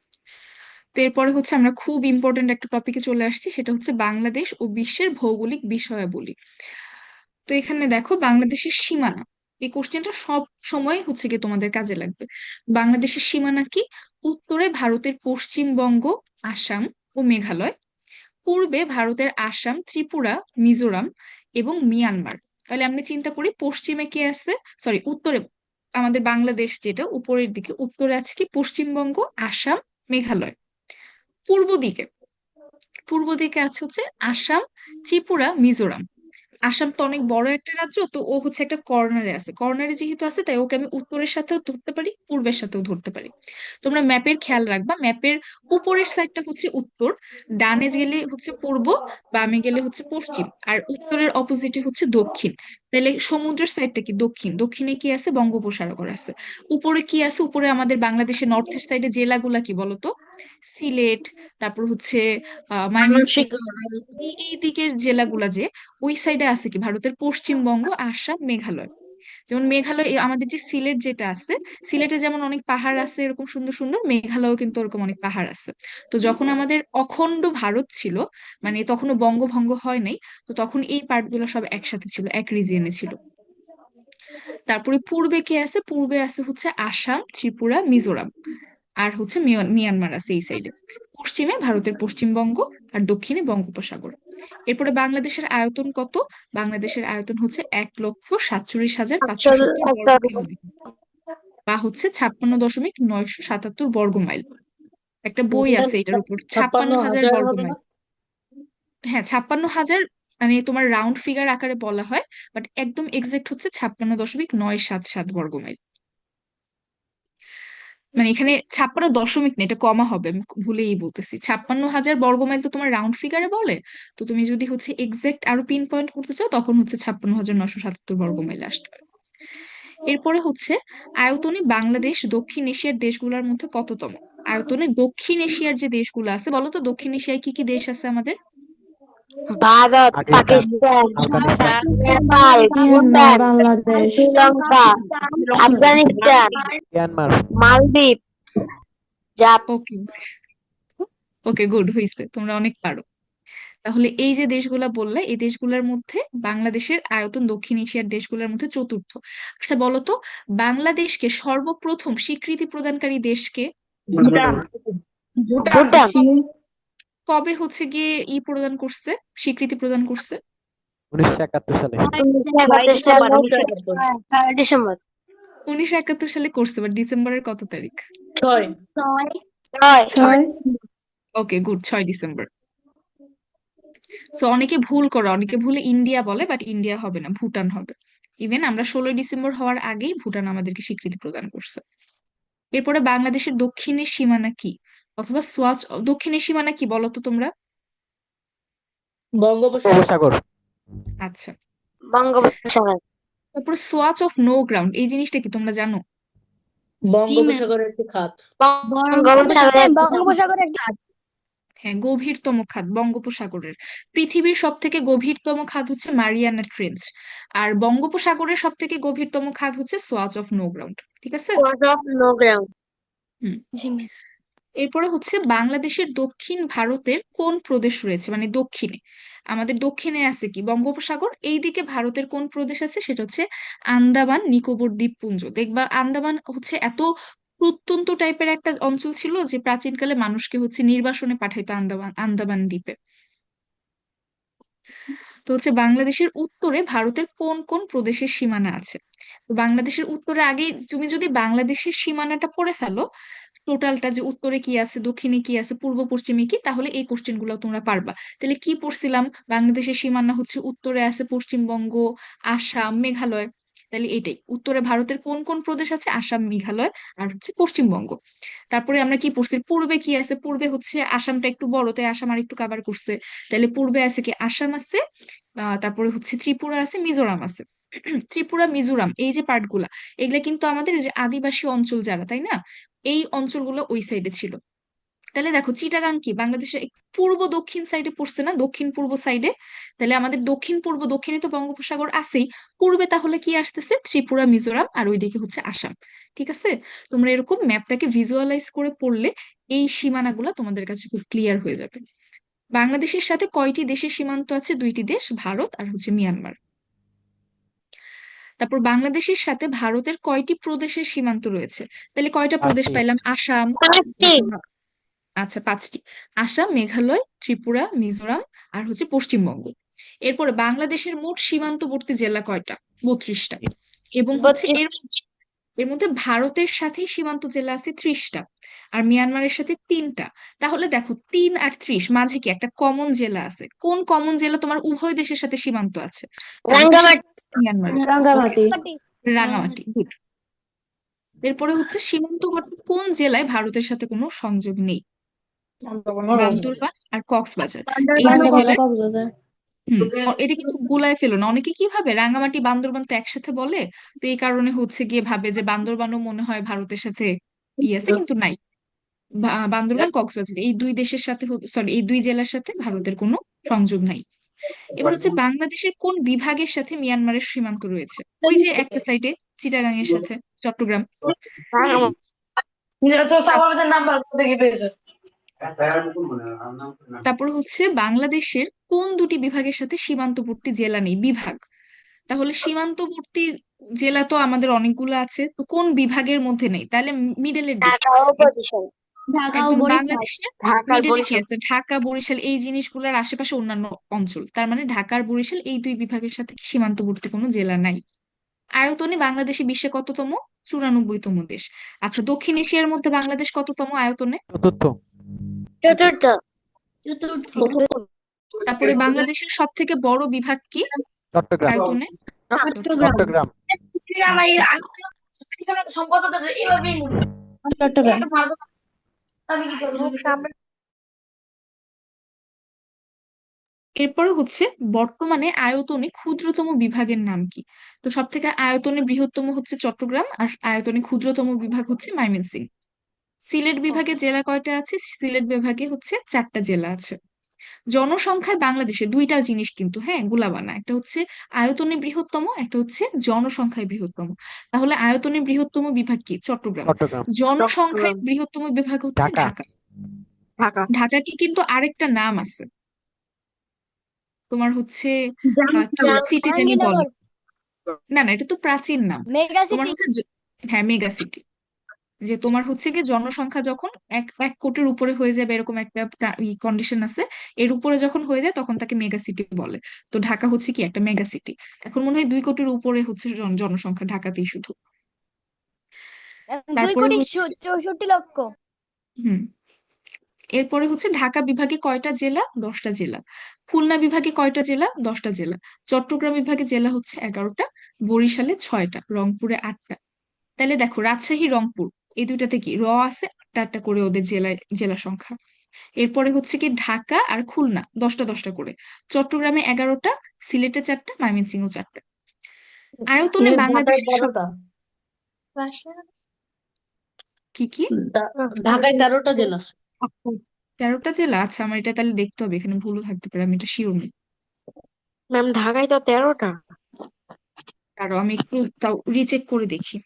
তো এরপরে হচ্ছে আমরা খুব ইম্পর্টেন্ট একটা টপিকে চলে আসছি, সেটা হচ্ছে বাংলাদেশ ও বিশ্বের ভৌগোলিক বিষয়াবলী। তো এখানে দেখো বাংলাদেশের সীমানা, এই কোশ্চেনটা সব সময় হচ্ছে কি তোমাদের কাজে লাগবে। বাংলাদেশের সীমানা কি? উত্তরে ভারতের পশ্চিমবঙ্গ, আসাম ও মেঘালয়, পূর্বে ভারতের আসাম, ত্রিপুরা, মিজোরাম এবং মিয়ানমার। তাহলে আমরা চিন্তা করি পশ্চিমে কি আছে, সরি উত্তরে, আমাদের বাংলাদেশ যেটা উপরের দিকে, উত্তরে আছে কি পশ্চিমবঙ্গ, আসাম, মেঘালয়। পূর্ব দিকে, পূর্ব দিকে আছে হচ্ছে আসাম, ত্রিপুরা, মিজোরাম। আসাম তো অনেক বড় একটা রাজ্য, তো ও হচ্ছে একটা কর্নারে আছে, কর্নারে যেহেতু আছে তাই ওকে আমি উত্তরের সাথেও ধরতে পারি, পূর্বের সাথেও ধরতে পারি। তোমরা ম্যাপের খেয়াল রাখবা, ম্যাপের উপরের সাইডটা হচ্ছে উত্তর, ডানে গেলে হচ্ছে পূর্ব, বামে গেলে হচ্ছে পশ্চিম, আর উত্তরের অপোজিটে হচ্ছে দক্ষিণ। তাহলে সমুদ্রের সাইডটা কি দক্ষিণ, দক্ষিণে কি আছে বঙ্গোপসাগর আছে। উপরে কি আছে, উপরে আমাদের বাংলাদেশের নর্থের সাইডে জেলাগুলা কি বলতো? সিলেট, তারপর হচ্ছে ময়মনসিংহ, এই দিকের জেলাগুলা যে, ওই সাইডে আছে কি ভারতের পশ্চিমবঙ্গ, আসাম, মেঘালয়। যেমন মেঘালয় আমাদের যে সিলেট যেটা আছে, সিলেটে যেমন অনেক পাহাড় আছে এরকম সুন্দর সুন্দর, মেঘালয়ও কিন্তু ওরকম অনেক পাহাড় আছে। তো যখন আমাদের অখণ্ড ভারত ছিল, মানে তখনও বঙ্গভঙ্গ হয় নাই, তো তখন এই পার্ট গুলো সব একসাথে ছিল, এক রিজিয়নে ছিল। তারপরে পূর্বে কে আছে, পূর্বে আছে হচ্ছে আসাম, ত্রিপুরা, মিজোরাম, আর হচ্ছে মিয়ানমার আছে এই সাইডে। পশ্চিমে ভারতের পশ্চিমবঙ্গ, আর দক্ষিণে বঙ্গোপসাগর। এরপরে বাংলাদেশের আয়তন কত? বাংলাদেশের আয়তন হচ্ছে 1,47,570 বর্গ কিলোমিটার, বা হচ্ছে 56,977 বর্গ মাইল। একটা বই আছে এটার উপর, 56,000 56,000 বর্গ হবে না? মাইল। হ্যাঁ, 56,000, মানে তোমার রাউন্ড ফিগার আকারে বলা হয়, বাট একদম এক্সাক্ট হচ্ছে 56,977 বর্গ মাইল। মানে এখানে 56 দশমিক না, এটা কমা হবে, আমি ভুলেই বলতেছি। 56,000 বর্গমাইল তো তোমার রাউন্ড ফিগারে বলে, তো তুমি যদি হচ্ছে এক্সাক্ট আরো পিন পয়েন্ট করতে চাও তখন হচ্ছে 56,977 বর্গমাইল আসতে পারে। এরপরে হচ্ছে আয়তনে বাংলাদেশ দক্ষিণ এশিয়ার দেশগুলোর মধ্যে কততম? আয়তনে দক্ষিণ এশিয়ার যে দেশগুলো আছে, বলো তো দক্ষিণ এশিয়ায় কি কি দেশ আছে আমাদের? ভারত, পাকিস্তান, পাকিস্তান, আফগানিস্তান, নেপাল, ভুটান, বাংলাদেশ। শ্রীলঙ্কা, আফগানিস্তান, মিয়ানমার। মালদ্বীপ, জাপান। ওকে, ওকে, গুড, হয়েছে, তোমরা অনেক পারো। তাহলে এই যে দেশগুলা বললে, এই দেশগুলোর মধ্যে বাংলাদেশের আয়তন দক্ষিণ এশিয়ার দেশগুলোর মধ্যে চতুর্থ। আচ্ছা বলো তো, বাংলাদেশকে সর্বপ্রথম স্বীকৃতি প্রদানকারী দেশকে? ভুটান। কবে হচ্ছে গিয়ে প্রদান করছে, স্বীকৃতি প্রদান করছে? 1971 সালে। ডিসেম্বর। 1971 সালে করছে, বাট ডিসেম্বরের কত তারিখ? 6। ওকে, গুড, 6 ডিসেম্বর। সো অনেকে ভুল করে, অনেকে ভুলে ইন্ডিয়া বলে, বাট ইন্ডিয়া হবে না, ভুটান হবে। ইভেন আমরা 16 ডিসেম্বর হওয়ার আগেই ভুটান আমাদেরকে স্বীকৃতি প্রদান করছে। এরপরে বাংলাদেশের দক্ষিণের সীমানা কি? অথবা সোয়াচ, দক্ষিণের সীমানা কি বলো তো তোমরা? বঙ্গোপসাগর। বঙ্গোপসাগর। আচ্ছা, বঙ্গোপসাগর। তারপরে সোয়াচ অফ নো গ্রাউন্ড এই জিনিসটা কি তোমরা জানো? বঙ্গোপসাগরের একটি খাত। বঙ্গোপসাগরের বঙ্গোপসাগর একটা হ্যাঁ, গভীরতম খাত বঙ্গোপসাগরের। পৃথিবীর সব থেকে গভীরতম খাত হচ্ছে মারিয়ানা ট্রেঞ্চ, আর বঙ্গোপসাগরের সব থেকে গভীরতম খাত হচ্ছে সোয়াচ অফ নো গ্রাউন্ড। ঠিক আছে। Coward of no ground. হুম। এরপরে হচ্ছে বাংলাদেশের দক্ষিণ ভারতের কোন প্রদেশ রয়েছে, মানে দক্ষিণে, আমাদের দক্ষিণে আছে কি বঙ্গোপসাগর, এইদিকে ভারতের কোন প্রদেশ আছে, সেটা হচ্ছে আন্দামান নিকোবর দ্বীপপুঞ্জ। দেখবা আন্দামান হচ্ছে এত প্রত্যন্ত টাইপের একটা অঞ্চল ছিল যে প্রাচীনকালে মানুষকে হচ্ছে নির্বাসনে পাঠাইতো আন্দামান আন্দামান দ্বীপে। তো হচ্ছে বাংলাদেশের উত্তরে ভারতের কোন কোন প্রদেশের সীমানা আছে? তো বাংলাদেশের উত্তরে আগে তুমি যদি বাংলাদেশের সীমানাটা পড়ে ফেলো, টোটালটা যে উত্তরে কি আছে, দক্ষিণে কি আছে, পূর্ব পশ্চিমে কি, তাহলে এই কোশ্চেন গুলো তোমরা পারবা। তাহলে কি পড়ছিলাম, বাংলাদেশের সীমানা হচ্ছে উত্তরে আছে পশ্চিমবঙ্গ, আসাম, মেঘালয়। তাহলে এটাই উত্তরে ভারতের কোন কোন প্রদেশ আছে, আসাম, মেঘালয় আর হচ্ছে পশ্চিমবঙ্গ। তারপরে আমরা কি পড়ছি, পূর্বে কি আছে, পূর্বে হচ্ছে আসামটা একটু বড় তাই আসাম আর একটু কাভার করছে। তাহলে পূর্বে আছে কি, আসাম আছে, তারপরে হচ্ছে ত্রিপুরা আছে, মিজোরাম আছে। ত্রিপুরা মিজোরাম এই যে পার্ট গুলা, এগুলা কিন্তু আমাদের যে আদিবাসী অঞ্চল যারা, তাই না, এই অঞ্চলগুলো ওই সাইডে ছিল। তাহলে দেখো চিটাগাং কি বাংলাদেশের পূর্ব দক্ষিণ সাইডে পড়ছে না, দক্ষিণ পূর্ব সাইডে। তাহলে আমাদের দক্ষিণ পূর্ব, দক্ষিণে তো বঙ্গোপসাগর আছেই, পূর্বে তাহলে কি আসতেছে, ত্রিপুরা মিজোরাম, আর ওইদিকে হচ্ছে আসাম। ঠিক আছে। তোমরা এরকম ম্যাপটাকে ভিজুয়ালাইজ করে পড়লে এই সীমানাগুলো তোমাদের কাছে খুব ক্লিয়ার হয়ে যাবে। বাংলাদেশের সাথে কয়টি দেশের সীমান্ত আছে? দুইটি দেশ, ভারত আর হচ্ছে মিয়ানমার। তারপর বাংলাদেশের সাথে ভারতের কয়টি প্রদেশের সীমান্ত রয়েছে? তাহলে কয়টা প্রদেশ 5টি। পাইলাম? আসাম, পাঁচটি। আচ্ছা 5টি, আসাম, মেঘালয়, ত্রিপুরা, মিজোরাম আর হচ্ছে পশ্চিমবঙ্গ। এরপরে বাংলাদেশের মোট সীমান্তবর্তী জেলা কয়টা? 32টা। এবং হচ্ছে 32। এর মধ্যে ভারতের সাথে সীমান্ত জেলা আছে 30টা, আর মিয়ানমারের সাথে 3টা। তাহলে দেখো 3 আর 30 মাঝে কি একটা কমন জেলা আছে? কোন কমন জেলা তোমার উভয় দেশের সাথে সীমান্ত আছে? ভারতের সাথে রাঙ্গামাটি। মিয়ানমার। রাঙ্গামাটি রাঙামাটি, গুড। এরপরে হচ্ছে সীমান্তবর্তী কোন জেলায় ভারতের সাথে কোনো সংযোগ নেই? বান্দরবান আর কক্সবাজার, এই দুই জেলায়। হুম। এটা কিন্তু গুলায় ফেলো না, অনেকে কি ভাবে রাঙামাটি বান্দরবান তো একসাথে বলে, তো এই কারণে হচ্ছে গিয়ে ভাবে যে বান্দরবানও মনে হয় ভারতের সাথে আছে, কিন্তু নাই। বান্দরবান কক্সবাজার এই দুই দেশের সাথে, সরি এই দুই জেলার সাথে ভারতের কোনো সংযোগ নাই। এবার হচ্ছে বাংলাদেশের কোন বিভাগের সাথে মিয়ানমারের সীমান্ত রয়েছে? ওই যে একটা সাইডে চিটাগাং এর সাথে চট্টগ্রাম। তারপর হচ্ছে বাংলাদেশের কোন দুটি বিভাগের সাথে সীমান্তবর্তী জেলা নেই? বিভাগ। তাহলে সীমান্তবর্তী জেলা তো আমাদের অনেকগুলো আছে, তো কোন বিভাগের মধ্যে নেই? তাহলে মিডলের দিকে। ঢাকা ও বরিশাল। একদম বাংলাদেশের ঢাকা আর মিডলে কি বরিশাল। আছে? ঢাকা, বরিশাল এই জিনিসগুলোর আশেপাশে অন্যান্য অঞ্চল, তার মানে ঢাকা আর বরিশাল এই দুই বিভাগের সাথে কি সীমান্তবর্তী কোনো জেলা নাই। আয়তনে বাংলাদেশে বিশ্বে কততম? 94তম দেশ। আচ্ছা, দক্ষিণ এশিয়ার মধ্যে বাংলাদেশ কততম আয়তনে? চতুর্থ। চতুর্থ। তারপরে বাংলাদেশের সব থেকে বড় বিভাগ কি চট্টগ্রাম। আয়তনে? চট্টগ্রাম। চট্টগ্রাম। এরপরে হচ্ছে বর্তমানে আয়তনে ক্ষুদ্রতম বিভাগের নাম কি? তো সব থেকে আয়তনে বৃহত্তম হচ্ছে চট্টগ্রাম, আর আয়তনে ক্ষুদ্রতম বিভাগ হচ্ছে ময়মনসিংহ। সিলেট বিভাগে জেলা কয়টা আছে? সিলেট বিভাগে হচ্ছে 4টা জেলা আছে। জনসংখ্যায় বাংলাদেশে দুইটা জিনিস কিন্তু, হ্যাঁ, গুলাবানা, একটা হচ্ছে আয়তনে বৃহত্তম, একটা হচ্ছে জনসংখ্যায় বৃহত্তম। তাহলে আয়তনে বৃহত্তম বিভাগ কি? চট্টগ্রাম। চট্টগ্রাম। জনসংখ্যায় বৃহত্তম বিভাগ হচ্ছে ঢাকা। ঢাকা। ঢাকা। ঢাকাকে কিন্তু আরেকটা নাম আছে, তোমার হচ্ছে কি সিটি জানি বলে, জাহাঙ্গীরনগর, না না এটা তো প্রাচীন নাম। মেগা তোমার সিটি। হচ্ছে হ্যাঁ, মেগা সিটি। যে তোমার হচ্ছে কি জনসংখ্যা যখন এক এক কোটির উপরে হয়ে যাবে এরকম একটা কন্ডিশন আছে, এর উপরে যখন হয়ে যায় তখন তাকে মেগা সিটি বলে। তো ঢাকা হচ্ছে কি একটা মেগা সিটি। এখন মনে হয় 2 কোটির উপরে হচ্ছে জনসংখ্যা ঢাকাতেই শুধু। 2 তারপরে কোটি হচ্ছে 64 লক্ষ। হুম, এরপরে হচ্ছে ঢাকা বিভাগে কয়টা জেলা? 10টা জেলা। খুলনা বিভাগে কয়টা জেলা? 10টা জেলা। চট্টগ্রাম বিভাগে জেলা হচ্ছে 11টা, বরিশালে 6টা, রংপুরে 8টা। তাহলে দেখো রাজশাহী রংপুর এই দুইটাতে কি র আছে, আটটা আটটা করে ওদের জেলা সংখ্যা। এরপরে হচ্ছে কি ঢাকা আর খুলনা 10টা 10টা করে, চট্টগ্রামে 11টা, সিলেটে 4টা, ময়মনসিংহ 4টা। আয়তনে ঢাকায় বাংলাদেশের সব 13টা। কি কি ঢাকায় 13টা জেলা। 13টা জেলা? আচ্ছা, আমার এটা তাহলে দেখতে হবে, এখানে ভুলও থাকতে পারে, আমি এটা শিওর নেই। ম্যাম ঢাকায় তো 13টা। আরো আমি একটু তাও রিচেক করে দেখি।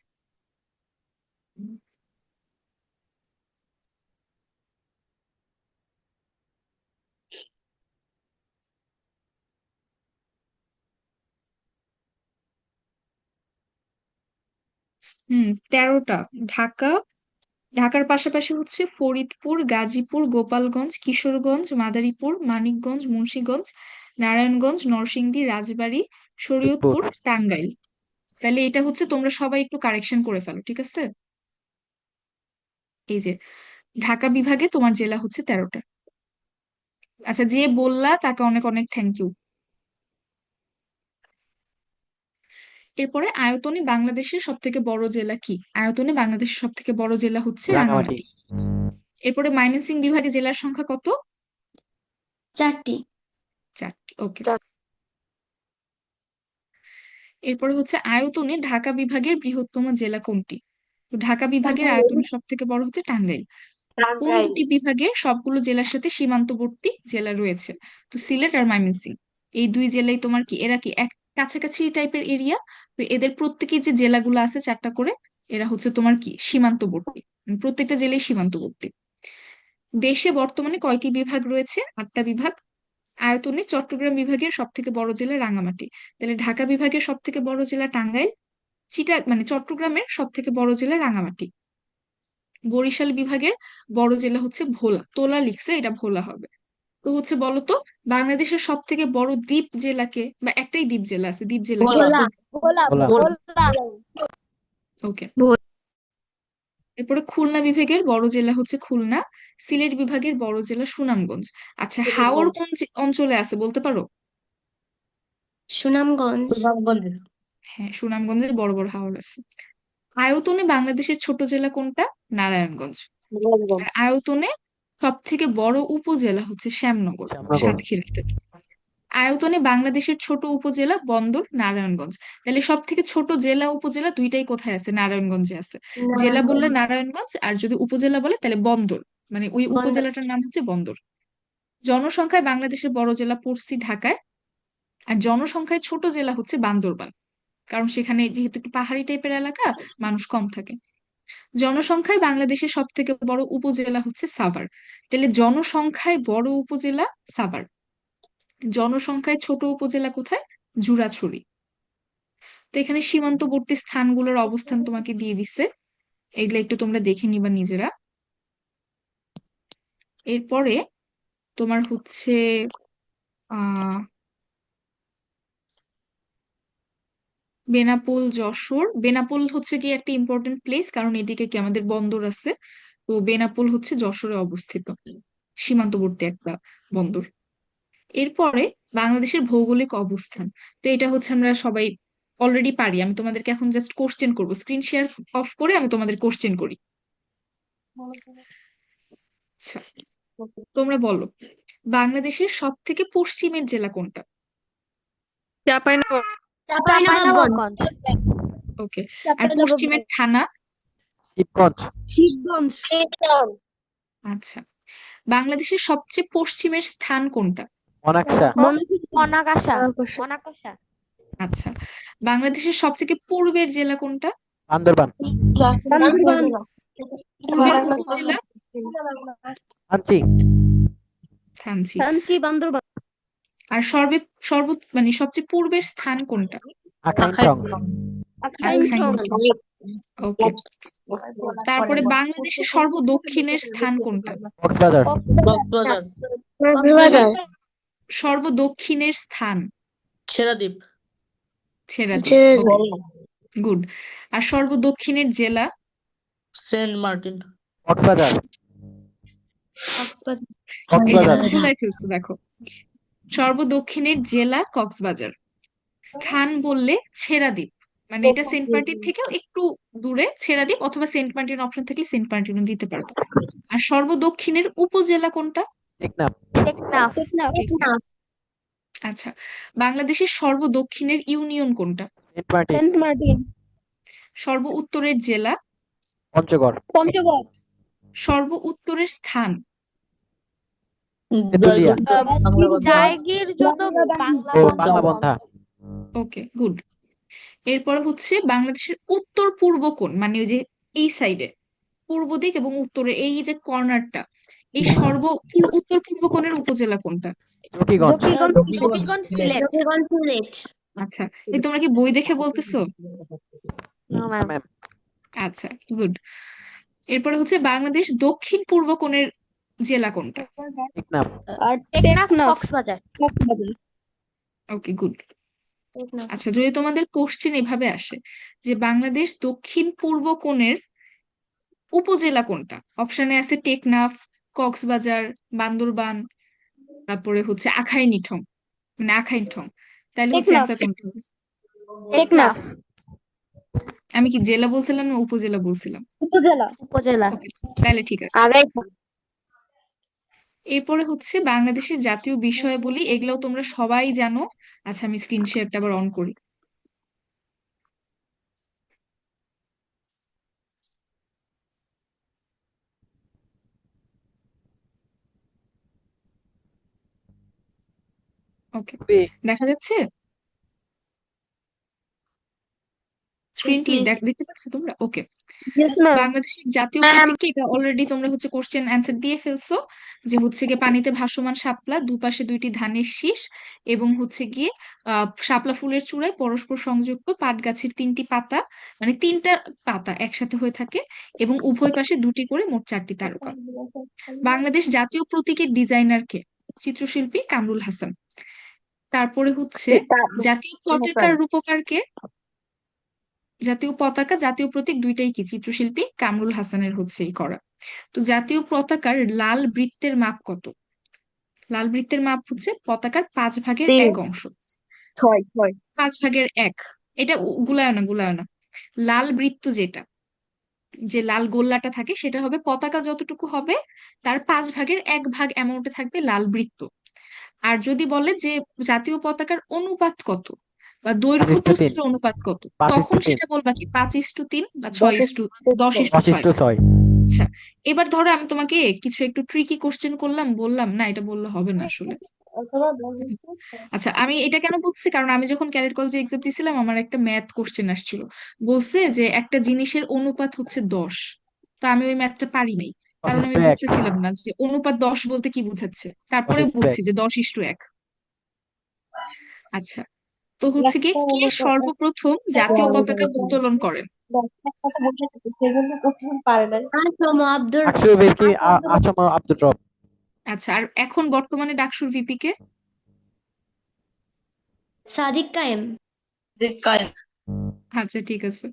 হুম, 13টা। ঢাকা, ঢাকার পাশাপাশি হচ্ছে ফরিদপুর, গাজীপুর, গোপালগঞ্জ, কিশোরগঞ্জ, মাদারীপুর, মানিকগঞ্জ, মুন্সিগঞ্জ, নারায়ণগঞ্জ, নরসিংদী, রাজবাড়ী, ফরিদপুর। শরীয়তপুর, টাঙ্গাইল। তাহলে এটা হচ্ছে, তোমরা সবাই একটু কারেকশন করে ফেলো, ঠিক আছে? এই যে ঢাকা বিভাগে তোমার জেলা হচ্ছে 13টা। আচ্ছা, যে বললা তাকে অনেক অনেক থ্যাংক ইউ। এরপরে আয়তনে বাংলাদেশের সব থেকে বড় জেলা কি? আয়তনে বাংলাদেশের সব থেকে বড় জেলা হচ্ছে রাঙামাটি। রাঙামাটি। এরপরে ময়মনসিংহ বিভাগে জেলার সংখ্যা কত? 4টি। 4টি। ওকে। এরপরে হচ্ছে আয়তনে ঢাকা বিভাগের বৃহত্তম জেলা কোনটি? তো ঢাকা বিভাগের আয়তনে সব থেকে বড় হচ্ছে টাঙ্গাইল। কোন টাঙ্গাইল। দুটি বিভাগের সবগুলো জেলার সাথে সীমান্তবর্তী জেলা রয়েছে? তো সিলেট আর ময়মনসিংহ, এই দুই জেলায় তোমার কি, এরা কি এক কাছাকাছি টাইপের এরিয়া? তো এদের প্রত্যেকের যে জেলাগুলো আছে 4টা করে, এরা হচ্ছে তোমার কি সীমান্তবর্তী, প্রত্যেকটা জেলায় সীমান্তবর্তী। দেশে বর্তমানে কয়টি বিভাগ রয়েছে? 8টা বিভাগ। আয়তনে চট্টগ্রাম বিভাগের সব থেকে বড় জেলা রাঙামাটি। তাহলে ঢাকা বিভাগের সব থেকে বড় জেলা টাঙ্গাইল, মানে চট্টগ্রামের সব থেকে বড় জেলা রাঙামাটি। বরিশাল বিভাগের বড় জেলা হচ্ছে ভোলা, তোলা লিখছে, এটা ভোলা হবে। তো হচ্ছে বলো তো, বাংলাদেশের সব থেকে বড় দ্বীপ জেলাকে, বা একটাই দ্বীপ জেলা আছে, দ্বীপ জেলা কি? ভোলা। ভোলা ভোলা। ভোলা ওকে। এরপরে খুলনা বিভাগের বড় জেলা হচ্ছে খুলনা। সিলেট বিভাগের বড় জেলা সুনামগঞ্জ। আচ্ছা, হাওর কোন অঞ্চলে আছে বলতে পারো? সুনামগঞ্জ। সুনামগঞ্জে। হ্যাঁ, সুনামগঞ্জের বড় বড় হাওর আছে। আয়তনে বাংলাদেশের ছোট জেলা কোনটা? নারায়ণগঞ্জ। আর আয়তনে সব থেকে বড় উপজেলা হচ্ছে শ্যামনগর, শ্যামনগর। সাতক্ষীরাতে। আয়তনে বাংলাদেশের ছোট উপজেলা বন্দর নারায়ণগঞ্জ। তাহলে সব থেকে ছোট জেলা উপজেলা দুইটাই কোথায় আছে? নারায়ণগঞ্জে আছে। জেলা বললে নারায়ণগঞ্জ, আর যদি উপজেলা বলে তাহলে বন্দর, মানে ওই বন্দর। উপজেলাটার নাম হচ্ছে বন্দর। জনসংখ্যায় বাংলাদেশের বড় জেলা পড়ছি ঢাকায়, আর জনসংখ্যায় ছোট জেলা হচ্ছে বান্দরবান, কারণ সেখানে যেহেতু একটু পাহাড়ি টাইপের এলাকা, মানুষ কম থাকে। জনসংখ্যায় বাংলাদেশের সব থেকে বড় উপজেলা হচ্ছে সাভার। তাহলে জনসংখ্যায় বড় উপজেলা সাভার। জনসংখ্যায় ছোট উপজেলা কোথায়? জুরাছড়ি। তো এখানে সীমান্তবর্তী স্থানগুলোর অবস্থান তোমাকে দিয়ে দিছে, এগুলা একটু তোমরা দেখে নিবা নিজেরা। এরপরে তোমার হচ্ছে আহ বেনাপোল, যশোর। বেনাপোল হচ্ছে কি একটা ইম্পর্টেন্ট প্লেস, কারণ এদিকে কি আমাদের বন্দর আছে। তো বেনাপোল হচ্ছে যশোরে অবস্থিত, সীমান্তবর্তী একটা বন্দর। এরপরে বাংলাদেশের ভৌগোলিক অবস্থান। তো এটা হচ্ছে আমরা সবাই অলরেডি পারি, আমি তোমাদেরকে এখন জাস্ট কোশ্চেন করব, স্ক্রিন শেয়ার অফ করে আমি তোমাদের কোশ্চেন করি। আচ্ছা, তোমরা বলো, বাংলাদেশের সব থেকে পশ্চিমের জেলা কোনটা? চাঁপাইনবাবগঞ্জ। ওকে। আর পশ্চিমের থানা? শিবগঞ্জ। শিবগঞ্জ আচ্ছা, বাংলাদেশের সবচেয়ে পশ্চিমের স্থান কোনটা? মনাকশা। মনাকাশা। আচ্ছা, বাংলাদেশের সব থেকে পূর্বের জেলা কোনটা? বান্দরবান। পূর্বের উপজেলা? থানচি। থানচি। শান্তি বান্দরবান আর মানে সবচেয়ে পূর্বের স্থান কোনটা? আখাইনচং। আখাইনচং। ওকে। তারপরে বাংলাদেশের সর্বদক্ষিণের স্থান কোনটা? কক্সবাজার। কক্সবাজার। কক্সবাজার। সর্বদক্ষিণের স্থান? সেরাদ্বীপ। ছেড়াদ্বীপ। গুড। আর সর্বদক্ষিণের জেলা? Saint Martin. কক্সবাজার। এই যে কক্সবাজার। ভুলাই ফেলছো, দেখো, সর্বদক্ষিণের জেলা কক্সবাজার। স্থান বললে ছেড়াদ্বীপ। মানে এটা সেন্ট মার্টিন থেকেও একটু দূরে ছেড়া দ্বীপ, অথবা সেন্ট মার্টিন অপশন থাকলে সেন্ট মার্টিনও দিতে পারবো। আর সর্বদক্ষিণের উপজেলা কোনটা? টেকনাফ। টেকনাফ। টেকনাফ। আচ্ছা, বাংলাদেশের সর্বদক্ষিণের ইউনিয়ন কোনটা? Saint Martin. Saint Martin. সর্ব উত্তরের জেলা? পঞ্চগড়। পঞ্চগড়। সর্ব উত্তরের স্থান? তেঁতুলিয়া। বাংলা কথা। জায়গির জন্য বাংলা ও বন্ধ। বাংলা বন্ধা। ওকে, গুড। এরপর হচ্ছে বাংলাদেশের উত্তর পূর্ব কোণ, মানে ওই যে এই সাইডে পূর্ব দিক এবং উত্তরে এই যে কর্নারটা, এই উত্তর পূর্ব কোণের উপজেলা কোনটা? জকিগঞ্জ। জকিগঞ্জ সিলেট। জকিগঞ্জ সিলেট। আচ্ছা, এই তোমরা কি বই দেখে বলতেছো? ম্যাম। আচ্ছা, গুড। এরপরে হচ্ছে বাংলাদেশ দক্ষিণ পূর্ব কোণের জেলা কোনটা? টেকনাফ। আর টেকনাফ কক্সবাজার। ওকে, গুড। আচ্ছা, যদি তোমাদের কোশ্চেন এভাবে আসে যে বাংলাদেশ দক্ষিণ পূর্ব কোণের উপজেলা কোনটা, অপশনে আছে টেকনাফ, কক্সবাজার, বান্দরবান, তারপরে হচ্ছে আখাইনিঠং, মানে আখাইনঠং, তাহলে হচ্ছে টেকনাফ। অ্যান্সার কোনটা হবে? টেকনাফ আমি কি জেলা বলছিলাম না উপজেলা বলছিলাম? উপজেলা। উপজেলা। ওকে, তাহলে ঠিক আছে। আগাই এরপরে হচ্ছে বাংলাদেশের জাতীয় বিষয়াবলী, এগুলাও তোমরা সবাই জানো। আচ্ছা, আমি স্ক্রিন শেয়ারটা আবার অন করি। ওকে, দেখা যাচ্ছে স্ক্রিনটি? দেখতে পাচ্ছ তোমরা? ওকে। বাংলাদেশের জাতীয় প্রতীক কি? এটা অলরেডি তোমরা হচ্ছে কোশ্চেন অ্যান্সার দিয়ে ফেলছো, যে হচ্ছে গিয়ে পানিতে ভাসমান শাপলা, দুপাশে দুইটি ধানের শীষ, এবং হচ্ছে গিয়ে শাপলা ফুলের চূড়ায় পরস্পর সংযুক্ত পাট গাছের তিনটি পাতা, মানে তিনটা পাতা একসাথে হয়ে থাকে, এবং উভয় পাশে দুটি করে মোট 4টি তারকা। বাংলাদেশ জাতীয় প্রতীকের ডিজাইনার কে? চিত্রশিল্পী কামরুল হাসান। তারপরে হচ্ছে জাতীয় পতাকার রূপকার কে? জাতীয় পতাকা জাতীয় প্রতীক দুইটাই কি চিত্রশিল্পী কামরুল হাসানের হচ্ছে করা। তো জাতীয় পতাকার লাল বৃত্তের মাপ কত? লাল বৃত্তের মাপ হচ্ছে পতাকার 5 ভাগের 1 অংশ। 5 ভাগের 1, এটা গুলায় না। লাল বৃত্ত যেটা, যে লাল গোল্লাটা থাকে, সেটা হবে পতাকা যতটুকু হবে তার 5 ভাগের 1 ভাগ অ্যামাউন্টে থাকবে লাল বৃত্ত। আর যদি বলে যে জাতীয় পতাকার অনুপাত কত বা দৈর্ঘ্য 5:3। প্রস্থের অনুপাত কত, 5:3। তখন সেটা বলবা কি 5:3 বা 10:6। 5:6। আচ্ছা, এবার ধরো আমি তোমাকে কিছু একটু ট্রিকি কোশ্চেন করলাম, বললাম না এটা বললে হবে না আসলে। আচ্ছা, আমি এটা কেন বলছি, কারণ আমি যখন ক্যাডেট কলেজে এক্সাম দিয়েছিলাম আমার একটা ম্যাথ কোশ্চেন আসছিল, বলছে যে একটা জিনিসের অনুপাত হচ্ছে 10। তো আমি ওই ম্যাথটা পারি নাই, কারণ আমি 10:1। বুঝতেছিলাম না যে অনুপাত 10 বলতে কি বোঝাচ্ছে, তারপরে 10:1। বুঝছি যে 10:1। আচ্ছা, তো হচ্ছে কি কে সর্বপ্রথম জাতীয় পতাকা উত্তোলন করেন? আসম আব্দুর আকসু বেকি আসম আব্দুর রব। আচ্ছা, আর এখন বর্তমানে ডাকসুর ভিপি কে? সাদিক কায়েম। আচ্ছা, ঠিক আছে।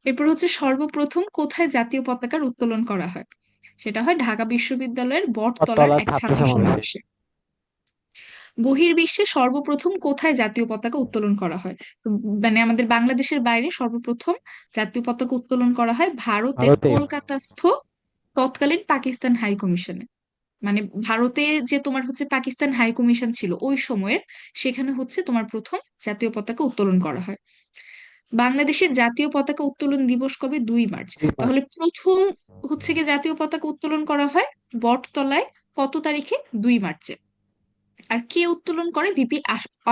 এরপর হচ্ছে সর্বপ্রথম কোথায় জাতীয় পতাকার উত্তোলন করা হয়? সেটা হয় ঢাকা বিশ্ববিদ্যালয়ের বটতলার বটতলার এক ছাত্র ছাত্র সমাবেশে। সমাবেশে। বহির্বিশ্বে সর্বপ্রথম কোথায় জাতীয় পতাকা উত্তোলন করা হয়? মানে আমাদের বাংলাদেশের বাইরে সর্বপ্রথম জাতীয় পতাকা উত্তোলন করা হয় ভারতের ভারতে। কলকাতাস্থ তৎকালীন পাকিস্তান হাই কমিশনে। মানে ভারতে যে তোমার হচ্ছে পাকিস্তান হাই কমিশন ছিল ওই সময়ের, সেখানে হচ্ছে তোমার প্রথম জাতীয় পতাকা উত্তোলন করা হয়। বাংলাদেশের জাতীয় পতাকা উত্তোলন দিবস কবে? 2 মার্চ। 2 মার্চ। তাহলে প্রথম হচ্ছে কি জাতীয় পতাকা উত্তোলন করা হয় বটতলায় কত তারিখে? 2 মার্চে। আর কে উত্তোলন করে? ভিপি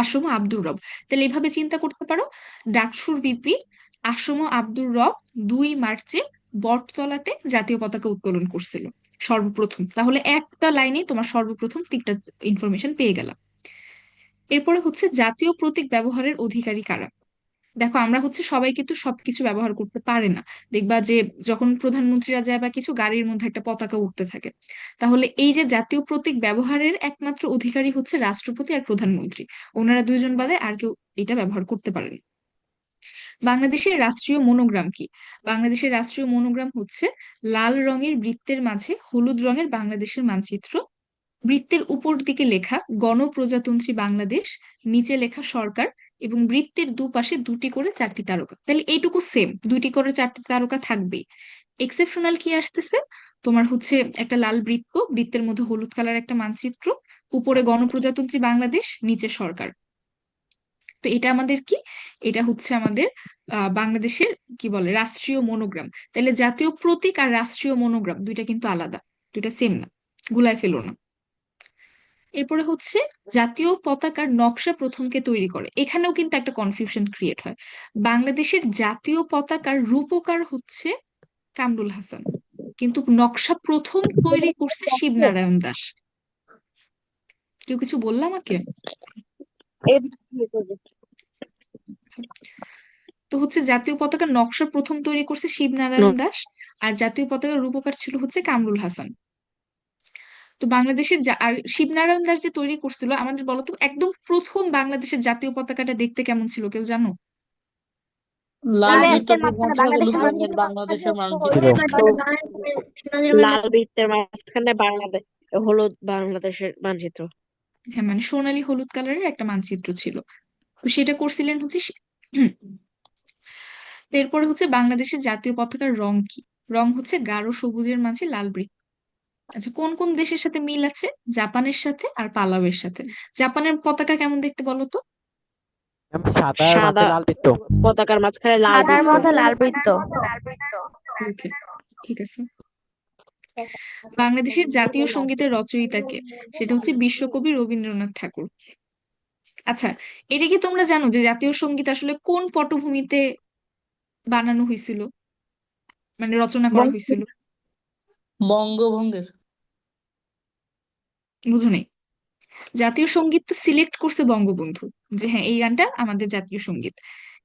আসম আব্দুর রব। তাহলে এভাবে চিন্তা করতে পারো, ডাকসুর ভিপি আসম আব্দুর রব 2 মার্চে বটতলাতে জাতীয় পতাকা উত্তোলন করছিল সর্বপ্রথম। তাহলে একটা লাইনে তোমার সর্বপ্রথম 3টা ইনফরমেশন পেয়ে গেলাম। এরপরে হচ্ছে জাতীয় প্রতীক ব্যবহারের অধিকারী কারা? দেখো, আমরা হচ্ছে সবাই কিন্তু সবকিছু ব্যবহার করতে পারে না। দেখবা যে যখন প্রধানমন্ত্রীরা যায় বা কিছু গাড়ির মধ্যে একটা পতাকা উঠতে থাকে, তাহলে এই যে জাতীয় প্রতীক ব্যবহারের একমাত্র অধিকারী হচ্ছে রাষ্ট্রপতি আর প্রধানমন্ত্রী, ওনারা দুইজন বাদে আর কেউ এটা ব্যবহার করতে পারেন। বাংলাদেশের রাষ্ট্রীয় মনোগ্রাম কি? বাংলাদেশের রাষ্ট্রীয় মনোগ্রাম হচ্ছে লাল রঙের বৃত্তের মাঝে হলুদ রঙের বাংলাদেশের মানচিত্র, বৃত্তের উপর দিকে লেখা গণপ্রজাতন্ত্রী বাংলাদেশ, নিচে লেখা সরকার, এবং বৃত্তের দুপাশে দুটি করে চারটি তারকা। তাহলে এইটুকু সেম, দুইটি করে চারটি তারকা থাকবেই। এক্সেপশনাল কি আসতেছে, তোমার হচ্ছে একটা লাল বৃত্ত, বৃত্তের মধ্যে হলুদ কালার একটা মানচিত্র, উপরে গণপ্রজাতন্ত্রী বাংলাদেশ, নিচে সরকার। তো এটা আমাদের কি, এটা হচ্ছে আমাদের বাংলাদেশের কি বলে রাষ্ট্রীয় মনোগ্রাম। তাহলে জাতীয় প্রতীক আর রাষ্ট্রীয় মনোগ্রাম দুইটা কিন্তু আলাদা, দুইটা সেম না, গুলায় ফেলো না। এরপরে হচ্ছে জাতীয় পতাকার নকশা প্রথম কে তৈরি করে, এখানেও কিন্তু একটা কনফিউশন ক্রিয়েট হয়। বাংলাদেশের জাতীয় পতাকার রূপকার হচ্ছে কামরুল হাসান, কিন্তু নকশা প্রথম তৈরি করছে শিবনারায়ণ দাস। কেউ কিছু বললো আমাকে? তো হচ্ছে জাতীয় পতাকার নকশা প্রথম তৈরি করছে শিবনারায়ণ দাস, আর জাতীয় পতাকার রূপকার ছিল হচ্ছে কামরুল হাসান। তো বাংলাদেশের আর শিবনারায়ণ দাস যে তৈরি করছিল, আমাদের বলতো একদম প্রথম বাংলাদেশের জাতীয় পতাকাটা দেখতে কেমন ছিল, কেউ জানো? লাল বাংলাদেশের বৃত্তের মাঝখানে মাঝে বাংলাদেশের হলুদ মানচিত্র রঙের ছিল। লাল বৃত্তের মাঝখানে বাংলাদেশ, হলুদ বাংলাদেশের মানচিত্র। হ্যাঁ, মানে সোনালী হলুদ কালারের একটা মানচিত্র ছিল। তো সেটা করছিলেন হচ্ছে এরপরে হচ্ছে বাংলাদেশের জাতীয় পতাকার রং কি? রং হচ্ছে গাঢ় সবুজের মাঝে লাল বৃত্ত। আচ্ছা, কোন কোন দেশের সাথে মিল আছে? জাপানের সাথে আর পালাউয়ের সাথে। জাপানের পতাকা কেমন দেখতে বলো তো? সাদার মাঝে সাদা লাল বৃত্ত। পতাকার মাঝখানে লাল সাদার বৃত্ত। মধ্যে লাল বৃত্ত। ওকে, ঠিক আছে। বাংলাদেশের জাতীয় সঙ্গীতের রচয়িতাকে, সেটা হচ্ছে বিশ্বকবি রবীন্দ্রনাথ ঠাকুর। আচ্ছা, এটা কি তোমরা জানো যে জাতীয় সঙ্গীত আসলে কোন পটভূমিতে বানানো হয়েছিল, মানে রচনা করা হয়েছিল? বঙ্গভঙ্গের। বুঝো নাই? জাতীয় সঙ্গীত তো সিলেক্ট করছে বঙ্গবন্ধু, যে হ্যাঁ এই গানটা আমাদের জাতীয় সঙ্গীত,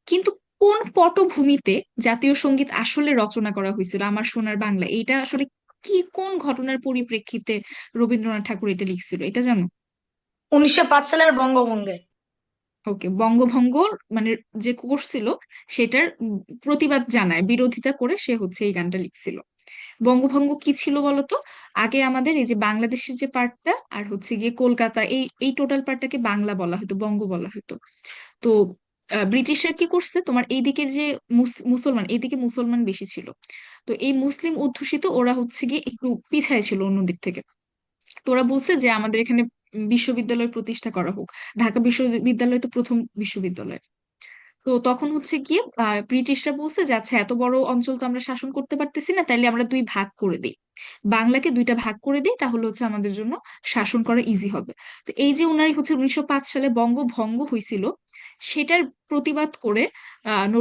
কিন্তু কোন পটভূমিতে জাতীয় সঙ্গীত আসলে রচনা করা হয়েছিল আমার সোনার বাংলা, এইটা আসলে কি, কোন ঘটনার পরিপ্রেক্ষিতে রবীন্দ্রনাথ ঠাকুর এটা লিখছিল, এটা জানো? 1905 সালের বঙ্গভঙ্গে। ওকে, বঙ্গভঙ্গ মানে যে করছিল সেটার প্রতিবাদ জানায়, বিরোধিতা করে সে হচ্ছে এই গানটা লিখছিল। বঙ্গভঙ্গ কি ছিল বলতো? আগে আমাদের এই যে বাংলাদেশের যে পার্টটা আর হচ্ছে গিয়ে কলকাতা, এই এই টোটাল পার্টটাকে বাংলা বলা হতো, বঙ্গ বলা হতো। তো ব্রিটিশরা কি করছে, তোমার এই দিকের যে মুসলমান, এইদিকে মুসলমান বেশি ছিল, তো এই মুসলিম অধ্যুষিত ওরা হচ্ছে গিয়ে একটু পিছায় ছিল অন্য দিক থেকে। তো ওরা বলছে যে আমাদের এখানে বিশ্ববিদ্যালয় প্রতিষ্ঠা করা হোক। ঢাকা বিশ্ববিদ্যালয় তো প্রথম বিশ্ববিদ্যালয়। তো তখন হচ্ছে গিয়ে ব্রিটিশরা বলছে যে আচ্ছা, এত বড় অঞ্চল তো আমরা শাসন করতে পারতেছি না, তাইলে আমরা দুই ভাগ করে দিই, বাংলাকে দুইটা ভাগ করে দিই, তাহলে হচ্ছে আমাদের জন্য শাসন করা ইজি হবে। তো এই যে উনারই হচ্ছে 1905 সালে বঙ্গভঙ্গ হয়েছিল, সেটার প্রতিবাদ করে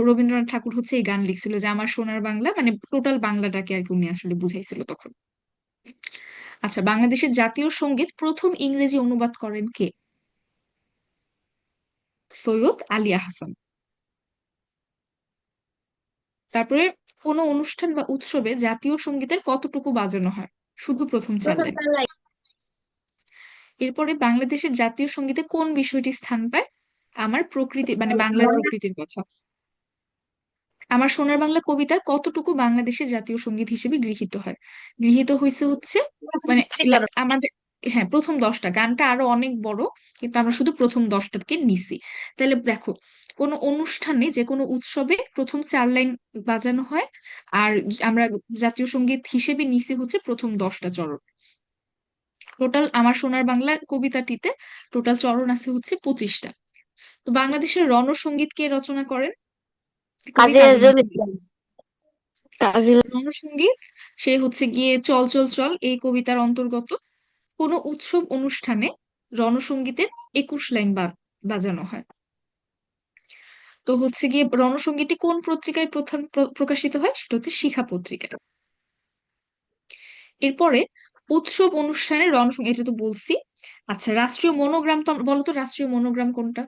রবীন্দ্রনাথ ঠাকুর হচ্ছে এই গান লিখছিল, যে আমার সোনার বাংলা, মানে টোটাল বাংলাটাকে আর কি উনি আসলে বুঝাইছিল তখন। আচ্ছা, বাংলাদেশের জাতীয় সঙ্গীত প্রথম ইংরেজি অনুবাদ করেন কে? সৈয়দ আলী আহসান। তারপরে কোনো অনুষ্ঠান বা উৎসবে জাতীয় সঙ্গীতের কতটুকু বাজানো হয়? শুধু প্রথম 4 লাইন। এরপরে বাংলাদেশের জাতীয় সঙ্গীতে কোন বিষয়টি স্থান পায়? আমার প্রকৃতি, মানে বাংলার প্রকৃতির কথা। আমার সোনার বাংলা কবিতার কতটুকু বাংলাদেশের জাতীয় সঙ্গীত হিসেবে গৃহীত হয়? গৃহীত হয়েছে হচ্ছে মানে আমাদের, হ্যাঁ, প্রথম 10টা, গানটা আরো অনেক বড়, কিন্তু আমরা শুধু প্রথম 10টাকে নিছি। তাহলে দেখো, কোনো অনুষ্ঠানে, যে কোনো উৎসবে প্রথম 4 লাইন বাজানো হয়, আর আমরা জাতীয় সঙ্গীত হিসেবে নিছি হচ্ছে প্রথম 10টা চরণ। টোটাল আমার সোনার বাংলা কবিতাটিতে টোটাল চরণ আছে হচ্ছে 25টা। তো বাংলাদেশের রণসঙ্গীত কে রচনা করেন? কবি কাজী কাজী নজরুল নজরুল। ইসলাম। কাজী রণসঙ্গীত সে হচ্ছে গিয়ে চল চল চল এই কবিতার অন্তর্গত। কোন উৎসব অনুষ্ঠানে রণসঙ্গীতের 21 লাইন বাজানো হয়। তো হচ্ছে গিয়ে রণসঙ্গীতটি কোন পত্রিকায় প্রথম প্রকাশিত হয়? সেটা হচ্ছে শিখা পত্রিকা। এরপরে উৎসব অনুষ্ঠানে রণসঙ্গীত, এটা তো বলছি। আচ্ছা, রাষ্ট্রীয় মনোগ্রাম তো বলো তো, রাষ্ট্রীয় মনোগ্রাম কোনটা?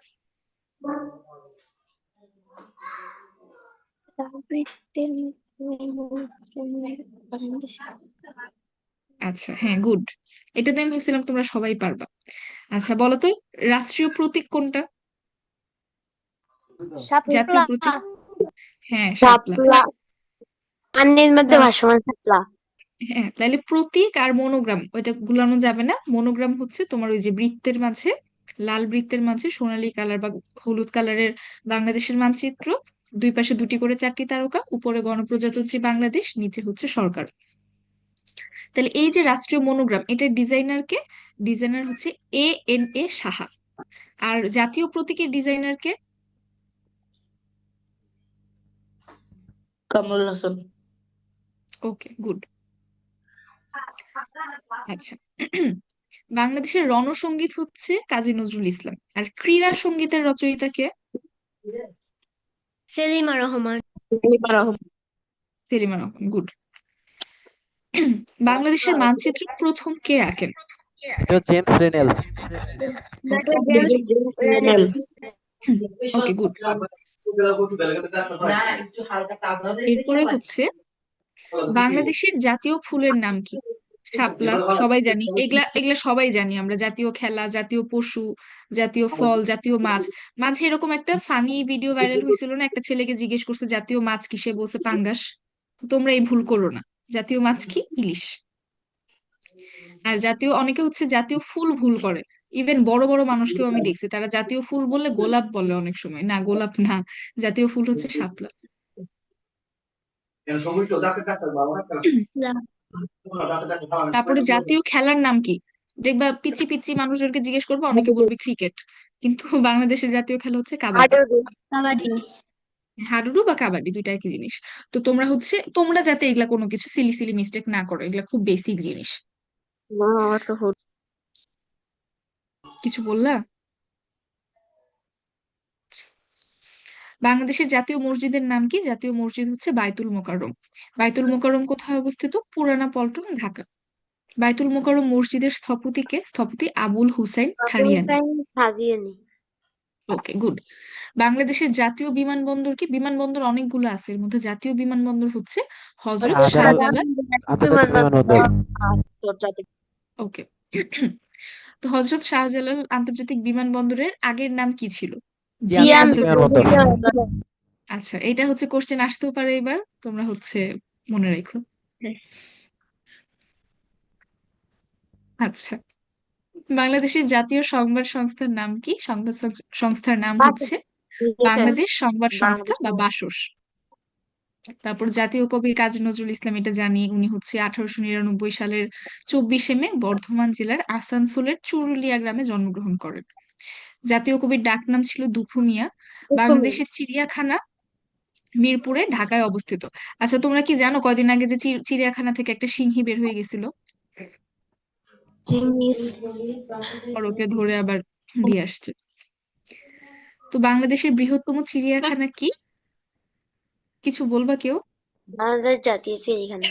আচ্ছা, হ্যাঁ, গুড। এটা তো আমি ভাবছিলাম তোমরা সবাই পারবা। আচ্ছা, বলো তো রাষ্ট্রীয় প্রতীক কোনটা? জাতীয় প্রতীক, হ্যাঁ, শাপলা। শাপলা। পানির মধ্যে তাহলে ভাসমান শাপলা। হ্যাঁ, তাহলে প্রতীক আর মনোগ্রাম ওইটা গুলানো যাবে না। মনোগ্রাম হচ্ছে তোমার ওই যে বৃত্তের মাঝে লাল বৃত্তের মাঝে সোনালী কালার বা হলুদ কালারের বাংলাদেশের মানচিত্র, দুই পাশে দুটি করে চারটি তারকা, উপরে গণপ্রজাতন্ত্রী বাংলাদেশ, নিচে হচ্ছে সরকার। তাহলে এই যে রাষ্ট্রীয় মনোগ্রাম, এটার ডিজাইনার কে? ডিজাইনার হচ্ছে এ সাহা। আর জাতীয় প্রতীকের ডিজাইনার কে? কামরুল হাসান। ওকে, গুড। আচ্ছা, বাংলাদেশের রণসঙ্গীত হচ্ছে কাজী নজরুল ইসলাম। আর ক্রীড়া সঙ্গীতের রচয়িতা কে? সেলিমা রহমান। সেলিমা রহমান, গুড। বাংলাদেশের মানচিত্র প্রথম কে আঁকেন? এটা James Rennell. Doctor James Rennell. Okay, good. এরপরে হচ্ছে বাংলাদেশের জাতীয় ফুলের নাম কি? শাপলা, সবাই জানি, এগুলা এগুলা সবাই জানি আমরা। জাতীয় খেলা, জাতীয় পশু, জাতীয় ফল, জাতীয় মাছ। মাঝে এরকম একটা ফানি ভিডিও ভাইরাল হয়েছিল না, একটা ছেলেকে জিজ্ঞেস করছে জাতীয় মাছ কি, সে বলছে পাঙ্গাস। তো তোমরা এই ভুল করো না, জাতীয় মাছ কি? ইলিশ। আর জাতীয়, অনেকে হচ্ছে জাতীয় ফুল ভুল করে। ইভেন বড় বড় মানুষকেও আমি দেখছি, তারা জাতীয় ফুল বললে গোলাপ বলে অনেক সময়। না, গোলাপ না, জাতীয় ফুল হচ্ছে শাপলা। তারপরে জাতীয় খেলার নাম কি? দেখবা পিচ্ছি পিচ্ছি মানুষজনকে জিজ্ঞেস করবো, অনেকে বলবে ক্রিকেট, কিন্তু বাংলাদেশের জাতীয় খেলা হচ্ছে কাবাডি। কাবাডি। হাডুডু বা কাবাডি দুইটা একই জিনিস। তো তোমরা হচ্ছে, তোমরা যাতে এগুলা কোনো কিছু সিলি সিলি মিস্টেক না করো, এগুলা খুব বেসিক জিনিস। কিছু বললা? বাংলাদেশের জাতীয় মসজিদের নাম কি? জাতীয় মসজিদ হচ্ছে বাইতুল মোকাররম। বাইতুল মোকাররম কোথায় অবস্থিত? পুরানা পল্টন, ঢাকা। বাইতুল মোকাররম মসজিদের স্থপতি কে? স্থপতি আবুল হুসাইন থারিয়ানি। সাজিয়েনি। ওকে, গুড। বাংলাদেশের জাতীয় বিমানবন্দর কি? বিমানবন্দর অনেকগুলো আছে, এর মধ্যে জাতীয় বিমানবন্দর হচ্ছে হজরত শাহজালাল শাহজালাল। আন্তর্জাতিক বিমানবন্দর। ওকে। তো হজরত শাহজালাল আন্তর্জাতিক বিমানবন্দরের আগের নাম কি ছিল? জিয়ান জিয়াউর বিমানবন্দর। রহমান। আচ্ছা, এটা হচ্ছে কোশ্চেন আসতেও পারে, এবার তোমরা হচ্ছে মনে রেখো। আচ্ছা, বাংলাদেশের জাতীয় সংবাদ সংস্থার নাম কি? সংবাদ সংস্থার নাম হচ্ছে বাংলাদেশ সংবাদ সংস্থা বা বাসস। তারপর জাতীয় কবি কাজী নজরুল ইসলাম, এটা জানি, উনি হচ্ছে 1899 সালের 24শে মে বর্ধমান জেলার আসানসোলের চুরুলিয়া গ্রামে জন্মগ্রহণ করেন। জাতীয় কবির ডাকনাম ছিল দুখু মিয়া। বাংলাদেশের চিড়িয়াখানা মিরপুরে, ঢাকায় অবস্থিত। আচ্ছা, তোমরা কি জানো কয়দিন আগে যে চিড়িয়াখানা থেকে একটা সিংহী বের হয়ে গেছিল? আর ওকে ধরে আবার দিয়ে আসছে। তো বাংলাদেশের বৃহত্তম চিড়িয়াখানা কি? কিছু বলবা কেউ? বাংলাদেশ জাতীয় চিড়িয়াখানা।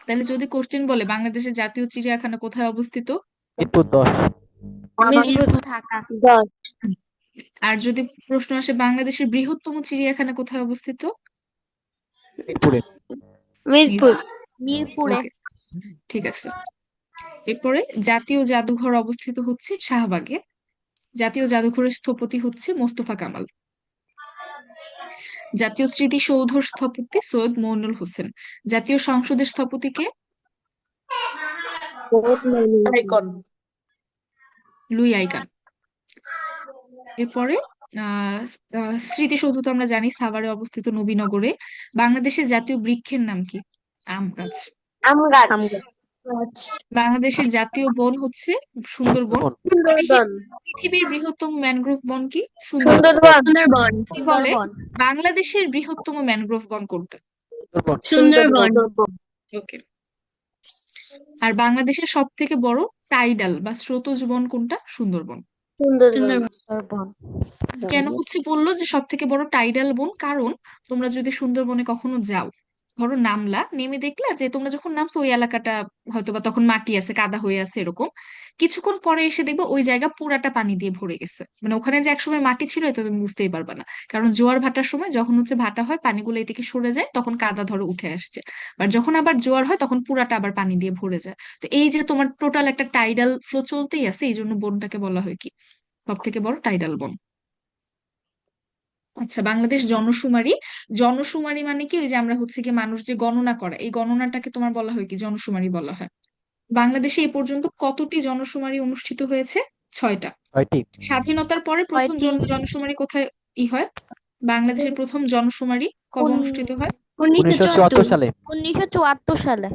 তাহলে যদি কোশ্চেন বলে বাংলাদেশের জাতীয় চিড়িয়াখানা কোথায় অবস্থিত? মিরপুর 10। মিরপুর, ঢাকা। 10। আর যদি প্রশ্ন আসে বাংলাদেশের বৃহত্তম চিড়িয়াখানা কোথায় অবস্থিত? মিরপুরে। মিরপুর। মিরপুরে। ওকে, ঠিক আছে। এরপরে জাতীয় জাদুঘর অবস্থিত হচ্ছে শাহবাগে। জাতীয় জাদুঘরের স্থপতি হচ্ছে মোস্তফা কামাল। জাতীয় স্মৃতিসৌধর স্থপতি সৈয়দ মইনুল হোসেন। জাতীয় সংসদের স্থপতি কে? আইকন। Luis icon. এরপরে আহ স্মৃতিসৌধ তো আমরা জানি সাভারে অবস্থিত, নবীনগরে। বাংলাদেশের জাতীয় বৃক্ষের নাম কি? আম গাছ। আম গাছ। বাংলাদেশের জাতীয় বন হচ্ছে সুন্দরবন। সুন্দরবন। পৃথিবীর বৃহত্তম ম্যানগ্রোভ বন কি? সুন্দরবন। সুন্দরবন। কি বলে সুন্দরবন। বাংলাদেশের বৃহত্তম ম্যানগ্রোভ বন কোনটা? সুন্দরবন। সুন্দরবন। ওকে। আর বাংলাদেশের সব থেকে বড় টাইডাল বা স্রোতজ বন কোনটা? সুন্দরবন। সুন্দরবন। সুন্দরবন। কেন হচ্ছে বললো যে সব থেকে বড় টাইডাল বন? কারণ তোমরা যদি সুন্দরবনে কখনো যাও, ধরো নামলা, নেমে দেখলা যে তোমরা যখন নামছো ওই এলাকাটা হয়তোবা তখন মাটি আছে, কাদা হয়ে আছে এরকম, কিছুক্ষণ পরে এসে দেখবে ওই জায়গা পুরাটা পানি দিয়ে ভরে গেছে। মানে ওখানে যে একসময় মাটি ছিল এটা তুমি বুঝতেই পারবে না, কারণ জোয়ার ভাটার সময় যখন হচ্ছে ভাটা হয় পানিগুলো এদিকে সরে যায়, তখন কাদা ধরো উঠে আসছে। আর যখন আবার জোয়ার হয় তখন পুরাটা আবার পানি দিয়ে ভরে যায়। তো এই যে তোমার টোটাল একটা টাইডাল ফ্লো চলতেই আছে, এই জন্য বনটাকে বলা হয় কি? সব থেকে বড় টাইডাল বন। আচ্ছা, বাংলাদেশ জনশুমারি। জনশুমারি মানে কি? ওই যে আমরা হচ্ছে কি মানুষ যে গণনা করে, এই গণনাটাকে তোমার বলা হয় কি? জনশুমারি বলা হয়। বাংলাদেশে এ পর্যন্ত কতটি জনশুমারি অনুষ্ঠিত হয়েছে? 6টা। 6টি। স্বাধীনতার পরে প্রথম 6টি। জনশুমারি কোথায় হয়? বাংলাদেশের প্রথম জনশুমারি কবে অনুষ্ঠিত হয়? 1974 সালে। 1974 সালে।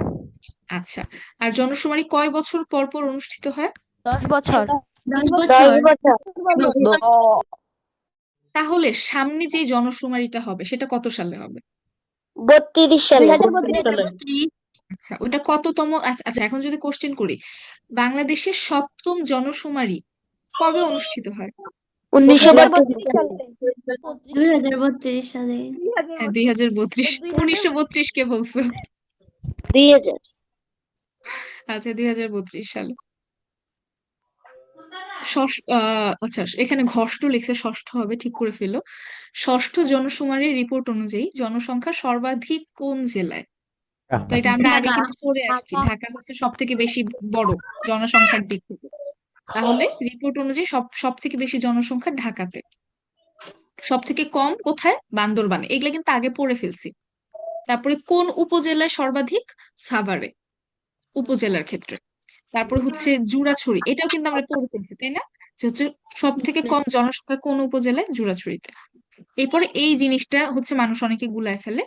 আচ্ছা, আর জনশুমারি কয় বছর পর পর অনুষ্ঠিত হয়? 10 বছর। 10 বছর। তাহলে সামনে যে জনশুমারিটা হবে সেটা কত সালে হবে? 32 সালে। 2032 আচ্ছা, ওটা কততম? আচ্ছা, এখন যদি কোশ্চেন করি, বাংলাদেশের সপ্তম জনশুমারি কবে অনুষ্ঠিত হয়? 1932 সালে। 2032 সালে। হ্যাঁ, 2032। 1932 কে বলছো? 2000। আচ্ছা, 2032 সালে। আচ্ছা, এখানে ঘষ্ট লিখছে, ষষ্ঠ হবে, ঠিক করে ফেলো। ষষ্ঠ জনশুমারির রিপোর্ট অনুযায়ী জনসংখ্যা সর্বাধিক কোন জেলায়? তো এটা আমরা আগে ঢাকা। কিন্তু পড়ে আসছি, ঢাকা হচ্ছে সব থেকে বেশি বড় জনসংখ্যার দিক থেকে। তাহলে রিপোর্ট অনুযায়ী সব সব থেকে বেশি জনসংখ্যা ঢাকাতে, সব থেকে কম কোথায়? বান্দরবানে। এগুলা কিন্তু আগে পড়ে ফেলছি। তারপরে কোন উপজেলায় সর্বাধিক? সাভারে, উপজেলার ক্ষেত্রে। তারপর হচ্ছে জুরাছড়ি, এটাও কিন্তু আমরা পড়ে ফেলছি, তাই না? যে হচ্ছে সব থেকে কম জনসংখ্যা কোন উপজেলায়? জুরাছড়িতে। এরপরে এই জিনিসটা হচ্ছে মানুষ অনেকে গুলায় ফেলে,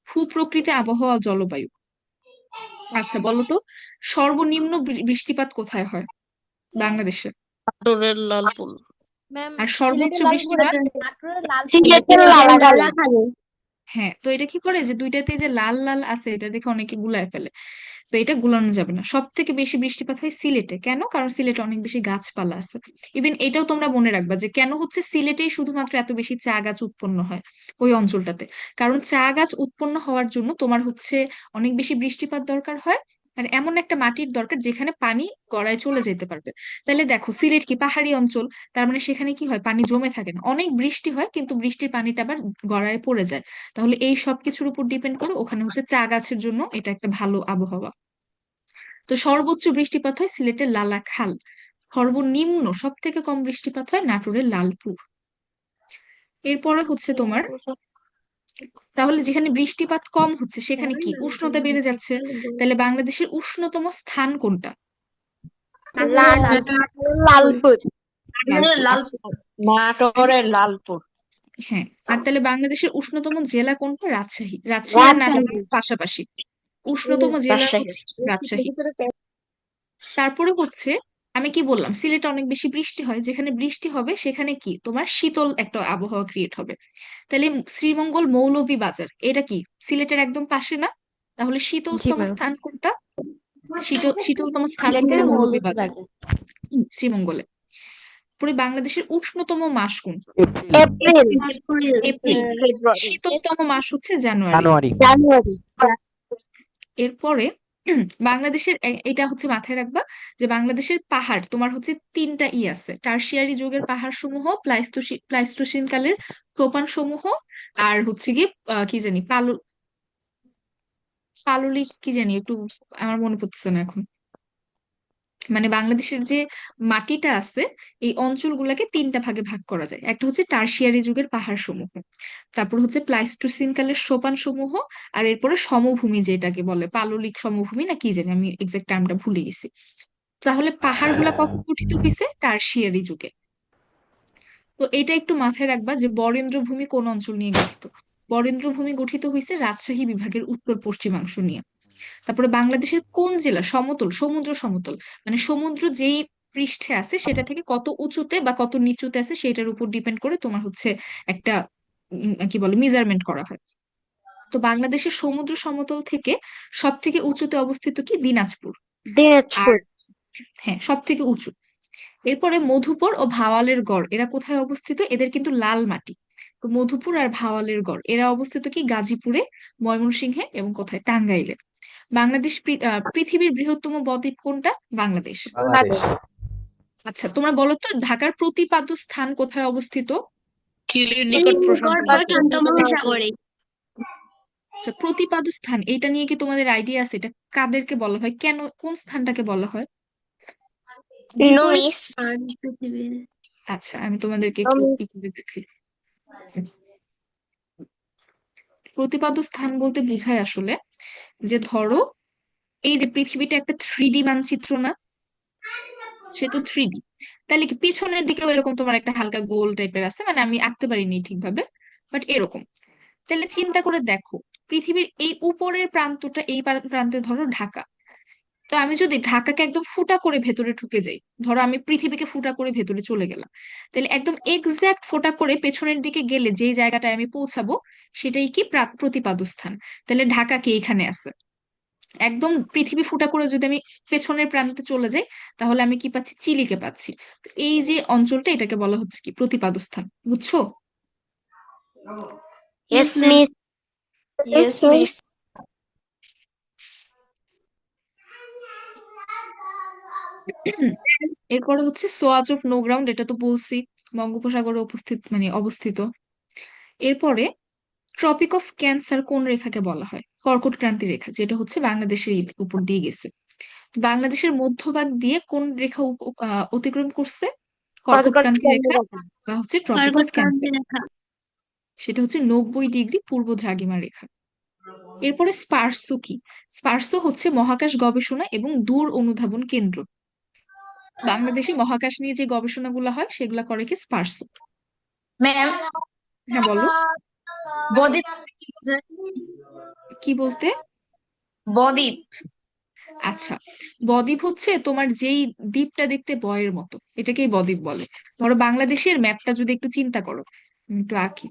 ভূপ্রকৃতি, আবহাওয়া, জলবায়ু। আচ্ছা, বলতো সর্বনিম্ন বৃষ্টিপাত কোথায় হয় বাংলাদেশে? নাটোরের লালপুর। ম্যাম, আর সর্বোচ্চ বৃষ্টিপাত? নাটোরের লালপুর। সিলেটের লালাখালী। হ্যাঁ, তো এটা কি করে যে দুইটাতে যে লাল লাল আছে এটা দেখে অনেকে গুলায় ফেলে, তো এটা গুলানো যাবে না। সব থেকে বেশি বৃষ্টিপাত হয় সিলেটে। কেন? কারণ সিলেটে অনেক বেশি গাছপালা আছে। ইভেন এটাও তোমরা মনে রাখবা যে কেন হচ্ছে সিলেটেই শুধুমাত্র এত বেশি চা গাছ উৎপন্ন হয় ওই অঞ্চলটাতে। কারণ চা গাছ উৎপন্ন হওয়ার জন্য তোমার হচ্ছে অনেক বেশি বৃষ্টিপাত দরকার হয়, আর এমন একটা মাটির দরকার যেখানে পানি গড়ায় চলে যেতে পারবে। তাহলে দেখো, সিলেট কি পাহাড়ি অঞ্চল, তার মানে সেখানে কি হয়, পানি জমে থাকে না, অনেক বৃষ্টি হয় কিন্তু বৃষ্টির পানিটা আবার গড়ায় পড়ে যায়। তাহলে এই সব কিছুর উপর ডিপেন্ড করে ওখানে হচ্ছে চা গাছের জন্য এটা একটা ভালো আবহাওয়া। তো সর্বোচ্চ বৃষ্টিপাত হয় সিলেটের লালাখাল। সর্বনিম্ন সব থেকে কম বৃষ্টিপাত হয় নাটোরের লালপুর। এরপরে হচ্ছে তোমার, তাহলে যেখানে বৃষ্টিপাত কম হচ্ছে সেখানে কি উষ্ণতা বেড়ে যাচ্ছে? তাহলে বাংলাদেশের উষ্ণতম স্থান কোনটা? লালপুর। লালপুর। আচ্ছা, নাটোরের লালপুর। হ্যাঁ। আর তাহলে বাংলাদেশের উষ্ণতম জেলা কোনটা? রাজশাহী। রাজশাহী আর নাটোরের পাশাপাশি উষ্ণতম জেলা হচ্ছে রাজশাহী। তারপরে হচ্ছে, আমি কি বললাম, সিলেটে অনেক বেশি বৃষ্টি হয়, যেখানে বৃষ্টি হবে সেখানে কি তোমার শীতল একটা আবহাওয়া ক্রিয়েট হবে। তাহলে শ্রীমঙ্গল মৌলভী বাজার এটা কি সিলেটের একদম পাশে না? তাহলে জি শীতলতম ম্যাম। স্থান কোনটা? শীতলতম স্থান হচ্ছে সিলেটের মৌলভী বাজার, মৌলভীবাজার। শ্রীমঙ্গলে। পরে বাংলাদেশের উষ্ণতম মাস কোনটা? এপ্রিল। এপ্রিল। মাস হচ্ছে এপ্রিল। শীতলতম মাস হচ্ছে জানুয়ারি। জানুয়ারি। জানুয়ারি। এরপরে বাংলাদেশের এটা হচ্ছে মাথায় রাখবা যে বাংলাদেশের পাহাড় তোমার হচ্ছে তিনটা আছে, টারশিয়ারি যুগের পাহাড় সমূহ, প্লাইস্টোসিন কালের সোপান সমূহ, আর হচ্ছে কি কি জানি পাললিক কি জানি, একটু আমার মনে পড়তেছে না এখন। মানে বাংলাদেশের যে মাটিটা আছে এই অঞ্চলগুলোকে তিনটা ভাগে ভাগ করা যায়। একটা হচ্ছে টারশিয়ারি যুগের পাহাড় সমূহ, তারপর হচ্ছে প্লাইস্টোসিন কালের সোপান সমূহ, আর এরপরে সমভূমি যেটাকে বলে পাললিক সমভূমি না কি জানি, আমি এক্সাক্ট টার্মটা ভুলে গেছি। তাহলে পাহাড়গুলা কখন গঠিত হয়েছে? টারশিয়ারি যুগে। তো এটা একটু মাথায় রাখবা যে বরেন্দ্র ভূমি কোন অঞ্চল নিয়ে গঠিত। বরেন্দ্র ভূমি গঠিত হয়েছে রাজশাহী বিভাগের উত্তর পশ্চিমাংশ নিয়ে। তারপরে বাংলাদেশের কোন জেলা সমতল, সমুদ্র সমতল, মানে সমুদ্র যেই পৃষ্ঠে আছে সেটা থেকে কত উঁচুতে বা কত নিচুতে আছে সেটার উপর ডিপেন্ড করে তোমার হচ্ছে একটা কি বলে মেজারমেন্ট করা হয়। তো বাংলাদেশের সমুদ্র সমতল থেকে সব থেকে উঁচুতে অবস্থিত কি? দিনাজপুর। আর দিনাজপুর। হ্যাঁ, সব থেকে উঁচু। এরপরে মধুপুর ও ভাওয়ালের গড় এরা কোথায় অবস্থিত? এদের কিন্তু লাল মাটি। তো মধুপুর আর ভাওয়ালের গড় এরা অবস্থিত কি? গাজীপুরে, ময়মনসিংহে এবং কোথায়? টাঙ্গাইলে। বাংলাদেশ পৃথিবীর বৃহত্তম বদ্বীপ কোনটা? বাংলাদেশ। বাংলাদেশ। আচ্ছা, তোমরা বলো তো ঢাকার প্রতিপাদ্য স্থান কোথায় অবস্থিত? চিলির নিকট প্রশান্ত মহাসাগরে। আচ্ছা, প্রতিপাদ্য স্থান এটা নিয়ে কি তোমাদের আইডিয়া আছে? এটা কাদেরকে বলা হয়, কেন, কোন স্থানটাকে বলা হয়? নোমিস। আচ্ছা, আমি তোমাদেরকে একটু ই করে দেখাই। প্রতিপাদ্য স্থান বলতে বোঝায় আসলে যে ধরো এই যে পৃথিবীটা একটা 3D মানচিত্র না, সে তো 3D, তাহলে কি পিছনের দিকেও এরকম তোমার একটা হালকা গোল টাইপের আছে, মানে আমি আঁকতে পারিনি ঠিকভাবে, বাট এরকম। তাহলে চিন্তা করে দেখো, পৃথিবীর এই উপরের প্রান্তটা, এই প্রান্তে ধরো ঢাকা। তো আমি যদি ঢাকাকে একদম ফুটা করে ভেতরে ঢুকে যাই, ধরো আমি পৃথিবীকে ফুটা করে ভেতরে চলে গেলাম, তাহলে একদম এক্সাক্ট ফোটা করে পেছনের দিকে গেলে যে জায়গাটায় আমি পৌঁছাবো সেটাই কি প্রতিপাদ্য স্থান। তাহলে ঢাকা কি এখানে আছে? একদম পৃথিবী ফুটা করে যদি আমি পেছনের প্রান্তে চলে যাই, তাহলে আমি কি পাচ্ছি? চিলিকে পাচ্ছি। তো এই যে অঞ্চলটা, এটাকে বলা হচ্ছে কি প্রতিপাদ্য স্থান, বুঝছো? Yes, miss. Yes, miss. এরপরে হচ্ছে সোয়াচ অফ নো গ্রাউন্ড, এটা তো বলছি, বঙ্গোপসাগরে অবস্থিত। এরপরে ট্রপিক অফ ক্যান্সার কোন রেখাকে বলা হয়? কর্কট ক্রান্তি রেখা, যেটা হচ্ছে বাংলাদেশের উপর দিয়ে গেছে। বাংলাদেশের মধ্যভাগ দিয়ে কোন রেখা অতিক্রম করছে? কর্কট ক্রান্তি রেখা বা হচ্ছে ট্রপিক অফ ক্যান্সার, সেটা হচ্ছে 90 ডিগ্রি পূর্ব দ্রাঘিমা রেখা। এরপরে স্পার্সো কি? স্পার্সো হচ্ছে মহাকাশ গবেষণা এবং দূর অনুধাবন কেন্দ্র। বাংলাদেশে মহাকাশ নিয়ে যে গবেষণাগুলো হয় সেগুলা করে কি স্পার্সো। ম্যাম, হ্যাঁ বলো। বদ্বীপ কি বলতে? বদ্বীপ আচ্ছা, বদ্বীপ হচ্ছে তোমার যেই দ্বীপটা দেখতে বয়ের মতো, এটাকেই বদ্বীপ বলে। ধরো বাংলাদেশের ম্যাপটা যদি একটু চিন্তা করো, আমি একটু আঁকি।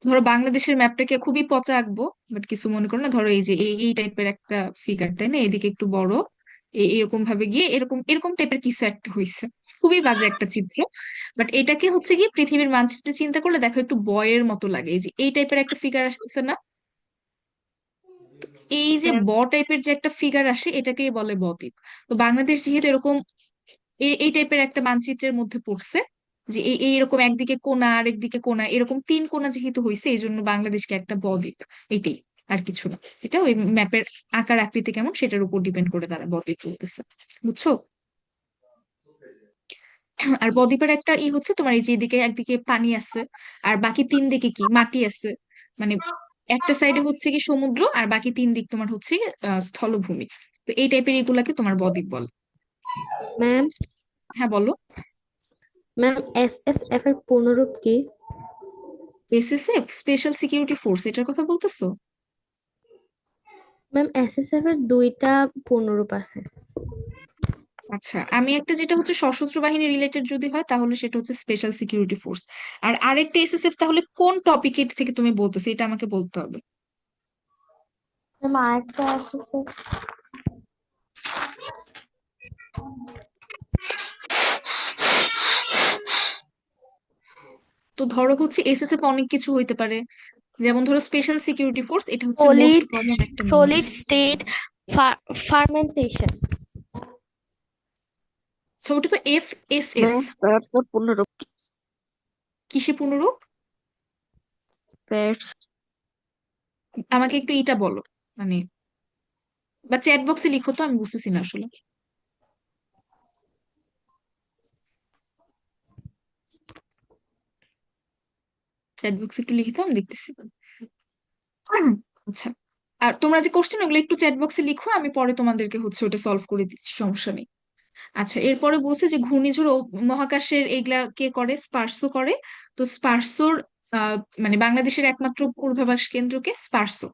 ধরো বাংলাদেশের ম্যাপটাকে খুবই পচা আঁকবো, বাট কিছু মনে করো না, ধরো এই যে এই এই টাইপের একটা ফিগার, তাই না? এদিকে একটু বড়, এরকম ভাবে গিয়ে এরকম এরকম টাইপের কিছু একটা হয়েছে, খুবই বাজে একটা চিত্র। বাট এটাকে হচ্ছে কি পৃথিবীর মানচিত্রে চিন্তা করলে দেখো একটু বয়ের মতো লাগে, এই যে এই টাইপের একটা ফিগার আসতেছে না? এই যে টাইপের যে একটা ফিগার আসে, এটাকেই বলে বদ্বীপ। তো বাংলাদেশ যেহেতু এরকম এই টাইপের একটা মানচিত্রের মধ্যে পড়ছে, যে এইরকম একদিকে কোণা আর একদিকে কোণা, এরকম 3 কোণা যেহেতু হয়েছে, এই জন্য বাংলাদেশকে একটা বদ্বীপ, এটাই, আর কিছু না। এটা ওই ম্যাপের আকার আকৃতি কেমন সেটার উপর ডিপেন্ড করে তারা বদ্বীপ বলতেছে, বুঝছো? আর বদ্বীপের একটা হচ্ছে তোমার এই যে এদিকে একদিকে পানি আছে, আর বাকি 3 দিকে কি মাটি আছে, মানে একটা সাইডে হচ্ছে কি সমুদ্র, আর বাকি 3 দিক তোমার হচ্ছে স্থলভূমি। তো এই টাইপের এগুলাকে তোমার বদ্বীপ বলে। ম্যাম, হ্যাঁ বলো। এসএসএফ এর পূর্ণরূপ কি? এসএসএফ স্পেশাল সিকিউরিটি ফোর্স, এটার কথা বলতেছো? ম্যাম, এসএসএফ এর দুইটা পূর্ণরূপ আছে। আচ্ছা, আমি একটা যেটা হচ্ছে সশস্ত্র বাহিনী রিলেটেড যদি হয় তাহলে সেটা হচ্ছে স্পেশাল সিকিউরিটি ফোর্স। আর আরেকটা এসএসএফ তাহলে কোন টপিকের থেকে তুমি বলতেছো, এটা আমাকে বলতে হবে। ম্যাম, আরেকটা এসএসএফ তো ধরো হচ্ছে এসএসএফ অনেক কিছু হইতে পারে, যেমন ধরো স্পেশাল সিকিউরিটি ফোর্স, এটা হচ্ছে মোস্ট সলিড কমন একটা meaning. Solid state fermentation. So ওটা তো এফএসএস। ম্যাম তারপর পুনরূপ কিসে পুনরূপ? প্যাটস আমাকে একটু এটা বলো, মানে বা চ্যাট বক্সে লিখো তো, আমি বুঝতেছি না আসলে। চ্যাট বক্সে একটু লিখে তো, আমি দেখতেছি। আচ্ছা, আর তোমরা যে কোশ্চেন ওগুলো একটু চ্যাট বক্সে লিখো, আমি পরে তোমাদেরকে হচ্ছে ওটা সলভ করে দিচ্ছি, সমস্যা নেই। আচ্ছা, এরপরে বলছে যে ঘূর্ণিঝড় ও মহাকাশের এগুলা কে করে? স্পার্সো করে। তো স্পার্সোর আহ মানে বাংলাদেশের একমাত্র পূর্বাভাস কেন্দ্রকে স্পার্সো।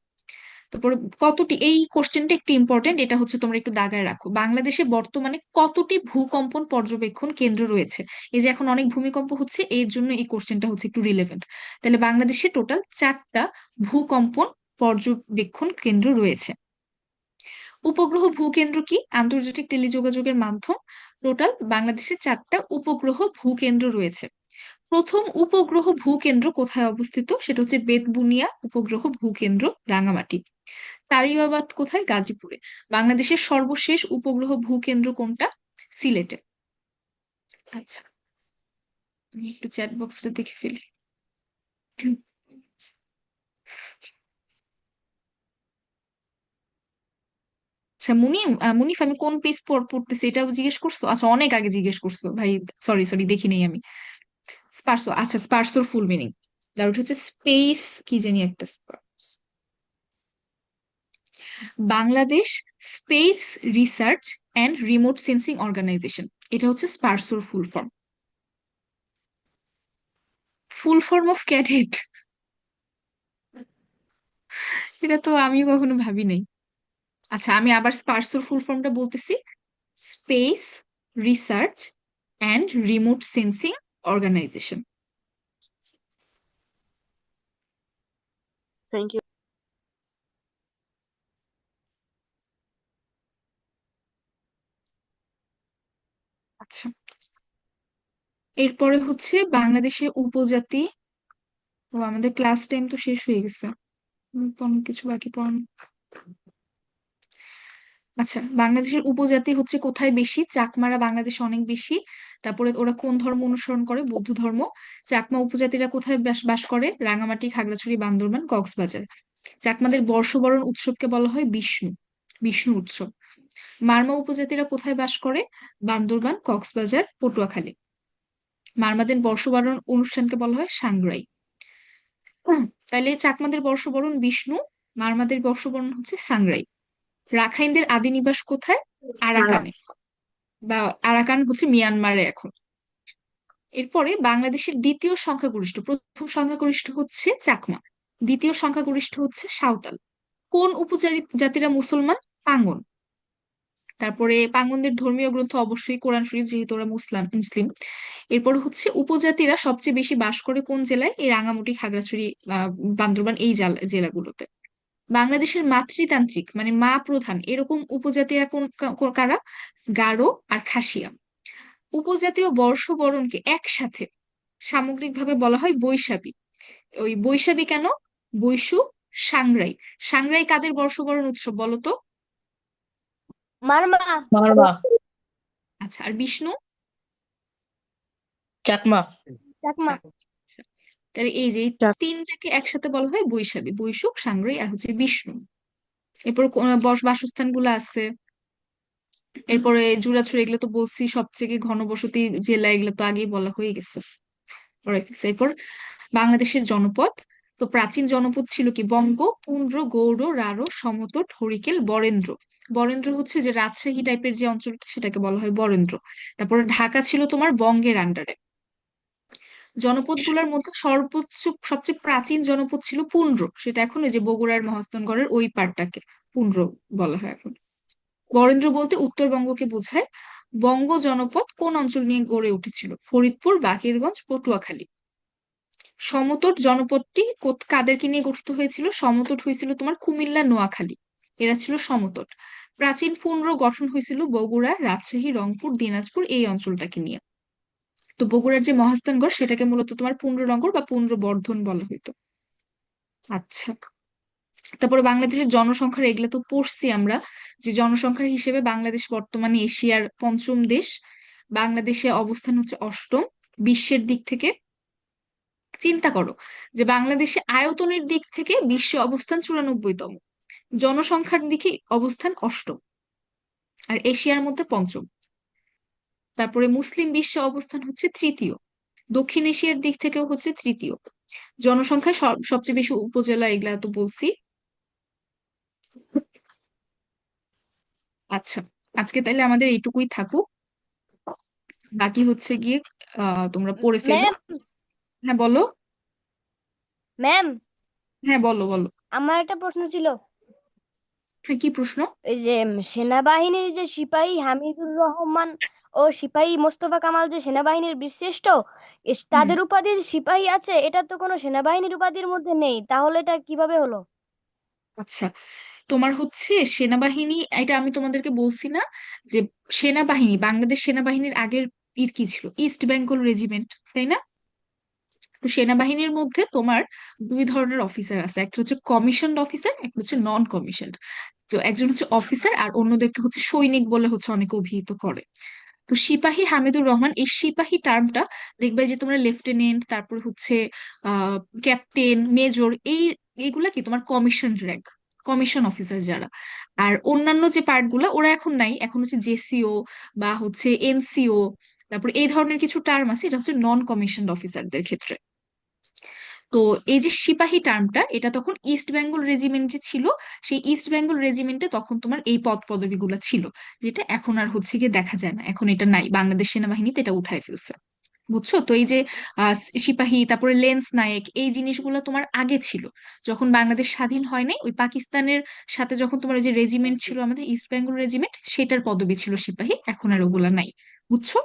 তারপরে কতটি, এই কোশ্চেনটা একটু ইম্পর্টেন্ট, এটা হচ্ছে তোমরা একটু দাগায় রাখো, বাংলাদেশে বর্তমানে কতটি ভূকম্পন পর্যবেক্ষণ কেন্দ্র রয়েছে? এই যে এখন অনেক ভূমিকম্প হচ্ছে, এর জন্য এই কোশ্চেনটা হচ্ছে একটু রিলেভেন্ট। তাহলে বাংলাদেশে টোটাল 4টা ভূকম্পন পর্যবেক্ষণ কেন্দ্র রয়েছে। উপগ্রহ ভূকেন্দ্র কি? আন্তর্জাতিক টেলিযোগাযোগের মাধ্যম। টোটাল বাংলাদেশে 4টা উপগ্রহ ভূকেন্দ্র রয়েছে। প্রথম উপগ্রহ ভূকেন্দ্র কোথায় অবস্থিত? সেটা হচ্ছে বেতবুনিয়া উপগ্রহ ভূকেন্দ্র, রাঙামাটি। তালিবাবাদ কোথায়? গাজীপুরে। বাংলাদেশের সর্বশেষ উপগ্রহ ভূকেন্দ্র কোনটা? সিলেটে। আচ্ছা, আমি একটু চ্যাট বক্সটা দেখে ফেলি। আচ্ছা মুনিফ, আমি কোন পেজ পড়তেছি এটাও জিজ্ঞেস করছো? আচ্ছা, অনেক আগে জিজ্ঞেস করছো ভাই, সরি সরি, দেখি নেই আমি। স্পার্সো, আচ্ছা স্পার্সোর ফুল মিনিং, তার ওটা হচ্ছে স্পেস কি জানি একটা Bangladesh space research and remote sensing organization, এটা হচ্ছে SPARRSO full form. Full form of cadet, এটা তো আমি কখনো ভাবি নাই। আচ্ছা, আমি আবার স্পারসোর ফুল ফর্মটা বলতেছি, space research and remote sensing organisation. Thank you. আচ্ছা, এরপরে হচ্ছে বাংলাদেশের উপজাতি। ও আমাদের ক্লাস টাইম তো শেষ হয়ে গেছে, অনেক কিছু বাকি পড়ানো। আচ্ছা, বাংলাদেশের উপজাতি হচ্ছে কোথায় বেশি? চাকমারা বাংলাদেশে অনেক বেশি। তারপরে ওরা কোন ধর্ম অনুসরণ করে? বৌদ্ধ ধর্ম। চাকমা উপজাতিরা কোথায় বাস বাস করে? রাঙামাটি, খাগড়াছড়ি, বান্দরবান, কক্সবাজার। চাকমাদের বর্ষবরণ উৎসবকে বলা হয় বিষ্ণু বিষ্ণু উৎসব। মারমা উপজাতিরা কোথায় বাস করে? বান্দরবান, কক্সবাজার, পটুয়াখালী। মারমাদের বর্ষবরণ অনুষ্ঠানকে বলা হয় সাংগ্রাই। তাহলে চাকমাদের বর্ষবরণ বিষ্ণু, মারমাদের বর্ষবরণ হচ্ছে সাংগ্রাই। রাখাইনদের আদি নিবাস কোথায়? আরাকানে, বা আরাকান হচ্ছে মিয়ানমারে এখন। এরপরে বাংলাদেশের দ্বিতীয় সংখ্যাগরিষ্ঠ, প্রথম সংখ্যাগরিষ্ঠ হচ্ছে চাকমা, দ্বিতীয় সংখ্যাগরিষ্ঠ হচ্ছে সাঁওতাল। কোন উপজাতিরা মুসলমান? পাঙ্গন। তারপরে পাঙ্গনদের ধর্মীয় গ্রন্থ অবশ্যই কোরআন শরীফ, যেহেতু ওরা মুসলিম। এরপর হচ্ছে উপজাতিরা সবচেয়ে বেশি বাস করে কোন জেলায়? এই রাঙামাটি, খাগড়াছড়ি, বান্দরবান, এই জেলাগুলোতে। বাংলাদেশের মাতৃতান্ত্রিক মানে মা প্রধান এরকম উপজাতিরা কারা? গারো আর খাসিয়া। উপজাতীয় বর্ষবরণকে একসাথে সামগ্রিকভাবে বলা হয় বৈশাখী। ওই বৈশাখী কেন? বৈশু, সাংগ্রাই। সাংগ্রাই কাদের বর্ষবরণ উৎসব বলো তো? মারমা। মারমা। আচ্ছা, আর বিষ্ণু? চাকমা। চাকমা। আচ্ছা, তাহলে এই যে এই চাক- তিনটাকে একসাথে বলা হয় বৈশাখী, বৈশুক, সাংগ্রাই আর হচ্ছে বিষ্ণু। এরপর বাসস্থান গুলো আছে। এরপরে জুরাছড়ি, এগুলো তো বলছি সবচেয়ে ঘনবসতি জেলা, এগুলো তো আগেই বলা হয়ে গেছে। Alright, এরপর বাংলাদেশের জনপদ। তো প্রাচীন জনপদ ছিল কি? বঙ্গ, পুন্ড্র, গৌড়, রাঢ়, সমতট, হরিকেল, বরেন্দ্র। বরেন্দ্র হচ্ছে যে রাজশাহী টাইপের যে অঞ্চলটা, সেটাকে বলা হয় বরেন্দ্র। তারপরে ঢাকা ছিল তোমার বঙ্গের আন্ডারে। জনপদগুলোর মধ্যে সর্বোচ্চ সবচেয়ে প্রাচীন জনপদ ছিল পুন্ড্র, সেটা এখন ওই যে বগুড়ার মহাস্থানগড়ের ওই পার্টটাকে পুন্ড্র বলা হয় এখন। বরেন্দ্র বলতে উত্তরবঙ্গকে বোঝায়। বঙ্গ জনপদ কোন অঞ্চল নিয়ে গড়ে উঠেছিল? ফরিদপুর, বাকেরগঞ্জ, পটুয়াখালী। সমতট জনপদটি কাদেরকে নিয়ে গঠিত হয়েছিল? সমতট হয়েছিল তোমার কুমিল্লা, নোয়াখালী, এরা ছিল সমতট। প্রাচীন পুন্ড্র গঠন হয়েছিল বগুড়া, রাজশাহী, রংপুর, দিনাজপুর এই অঞ্চলটাকে নিয়ে। তো বগুড়ার যে মহাস্থানগড়, সেটাকে মূলত তোমার পুন্ড্রনগর বা পুন্ড্রবর্ধন বলা হইতো। আচ্ছা, তারপরে বাংলাদেশের জনসংখ্যার, এগুলা তো পড়ছি আমরা, যে জনসংখ্যার হিসেবে বাংলাদেশ বর্তমানে এশিয়ার পঞ্চম দেশ। বাংলাদেশে অবস্থান হচ্ছে অষ্টম বিশ্বের দিক থেকে। চিন্তা করো যে বাংলাদেশে আয়তনের দিক থেকে বিশ্বে অবস্থান 94তম, জনসংখ্যার দিকে অবস্থান অষ্টম, আর এশিয়ার মধ্যে পঞ্চম। তারপরে মুসলিম বিশ্বে অবস্থান হচ্ছে তৃতীয়, দক্ষিণ এশিয়ার দিক থেকেও হচ্ছে তৃতীয়। জনসংখ্যায় সবচেয়ে বেশি উপজেলা, এগুলা তো বলছি। আচ্ছা, আজকে তাহলে আমাদের এইটুকুই থাকুক, বাকি হচ্ছে গিয়ে তোমরা পড়ে ফেলো। ম্যাম। হ্যাঁ বলো। ম্যাম, হ্যাঁ বলো বলো। আমার একটা প্রশ্ন ছিল। হ্যাঁ, কি প্রশ্ন? এই যে সেনাবাহিনীর যে সিপাহী হামিদুর রহমান ও সিপাহী মোস্তফা কামাল যে সেনাবাহিনীর বীরশ্রেষ্ঠ, হুম, তাদের উপাধি যে সিপাহী আছে, এটা তো কোনো সেনাবাহিনীর উপাধির মধ্যে নেই, তাহলে এটা কিভাবে হলো? আচ্ছা, তোমার হচ্ছে সেনাবাহিনী, এটা আমি তোমাদেরকে বলছি না যে সেনাবাহিনী, বাংলাদেশ সেনাবাহিনীর আগের কি ছিল? ইস্ট বেঙ্গল রেজিমেন্ট, তাই না? তো সেনাবাহিনীর মধ্যে তোমার দুই ধরনের অফিসার আছে, একটা হচ্ছে কমিশনড অফিসার, একটা হচ্ছে নন কমিশনড। তো একজন হচ্ছে অফিসার আর অন্যদেরকে হচ্ছে সৈনিক বলে হচ্ছে অনেকে অভিহিত করে। তো সিপাহী হামিদুর রহমান, এই সিপাহী টার্মটা দেখবে যে তোমরা লেফটেন্যান্ট, তারপর হচ্ছে ক্যাপ্টেন, মেজর, এইগুলা কি তোমার কমিশন র্যাঙ্ক, কমিশন অফিসার যারা। আর অন্যান্য যে পার্ট গুলা ওরা এখন নাই, এখন হচ্ছে জেসিও বা হচ্ছে এনসিও, তারপর এই ধরনের কিছু টার্ম আছে, এটা হচ্ছে নন কমিশনড অফিসারদের ক্ষেত্রে। তো এই যে সিপাহী টার্মটা, এটা তখন ইস্ট বেঙ্গল রেজিমেন্ট যে ছিল, সেই ইস্ট বেঙ্গল রেজিমেন্টে তখন তোমার এই পদ পদবিগুলো ছিল, যেটা এখন আর হচ্ছে গিয়ে দেখা যায় না, এখন এটা নাই, বাংলাদেশ সেনাবাহিনীতে এটা উঠায় ফেলছে। বুঝছো? তো এই যে সিপাহী, তারপরে লেন্স নায়েক, এই জিনিসগুলো তোমার আগে ছিল, যখন বাংলাদেশ স্বাধীন হয় নাই, ওই পাকিস্তানের সাথে যখন তোমার ওই যে রেজিমেন্ট ছিল আমাদের ইস্ট বেঙ্গল রেজিমেন্ট, সেটার পদবি ছিল সিপাহী, এখন আর ওগুলা নাই। বুঝছো?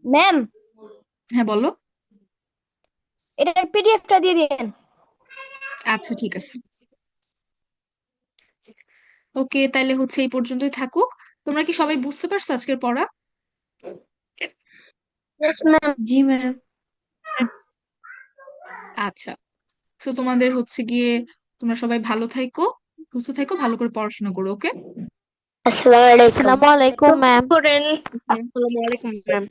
ম্যাম, হ্যাঁ বলো। এটার পিডিএফটা দিয়ে দিন। আচ্ছা ঠিক আছে, ওকে, তাহলে হচ্ছে এই পর্যন্তই থাকুক। তোমরা কি সবাই বুঝতে পারছো আজকের পড়া? Yes, ma'am. জি ম্যাম। আচ্ছা, তো তোমাদের হচ্ছে গিয়ে, তোমরা সবাই ভালো থাইকো, সুস্থ থাইকো, ভালো করে পড়াশোনা করো, ওকে? আসসালামু আলাইকুম। আসসালামু আলাইকুম ম্যাম। করেন। আসসালামু আলাইকুম ম্যাম।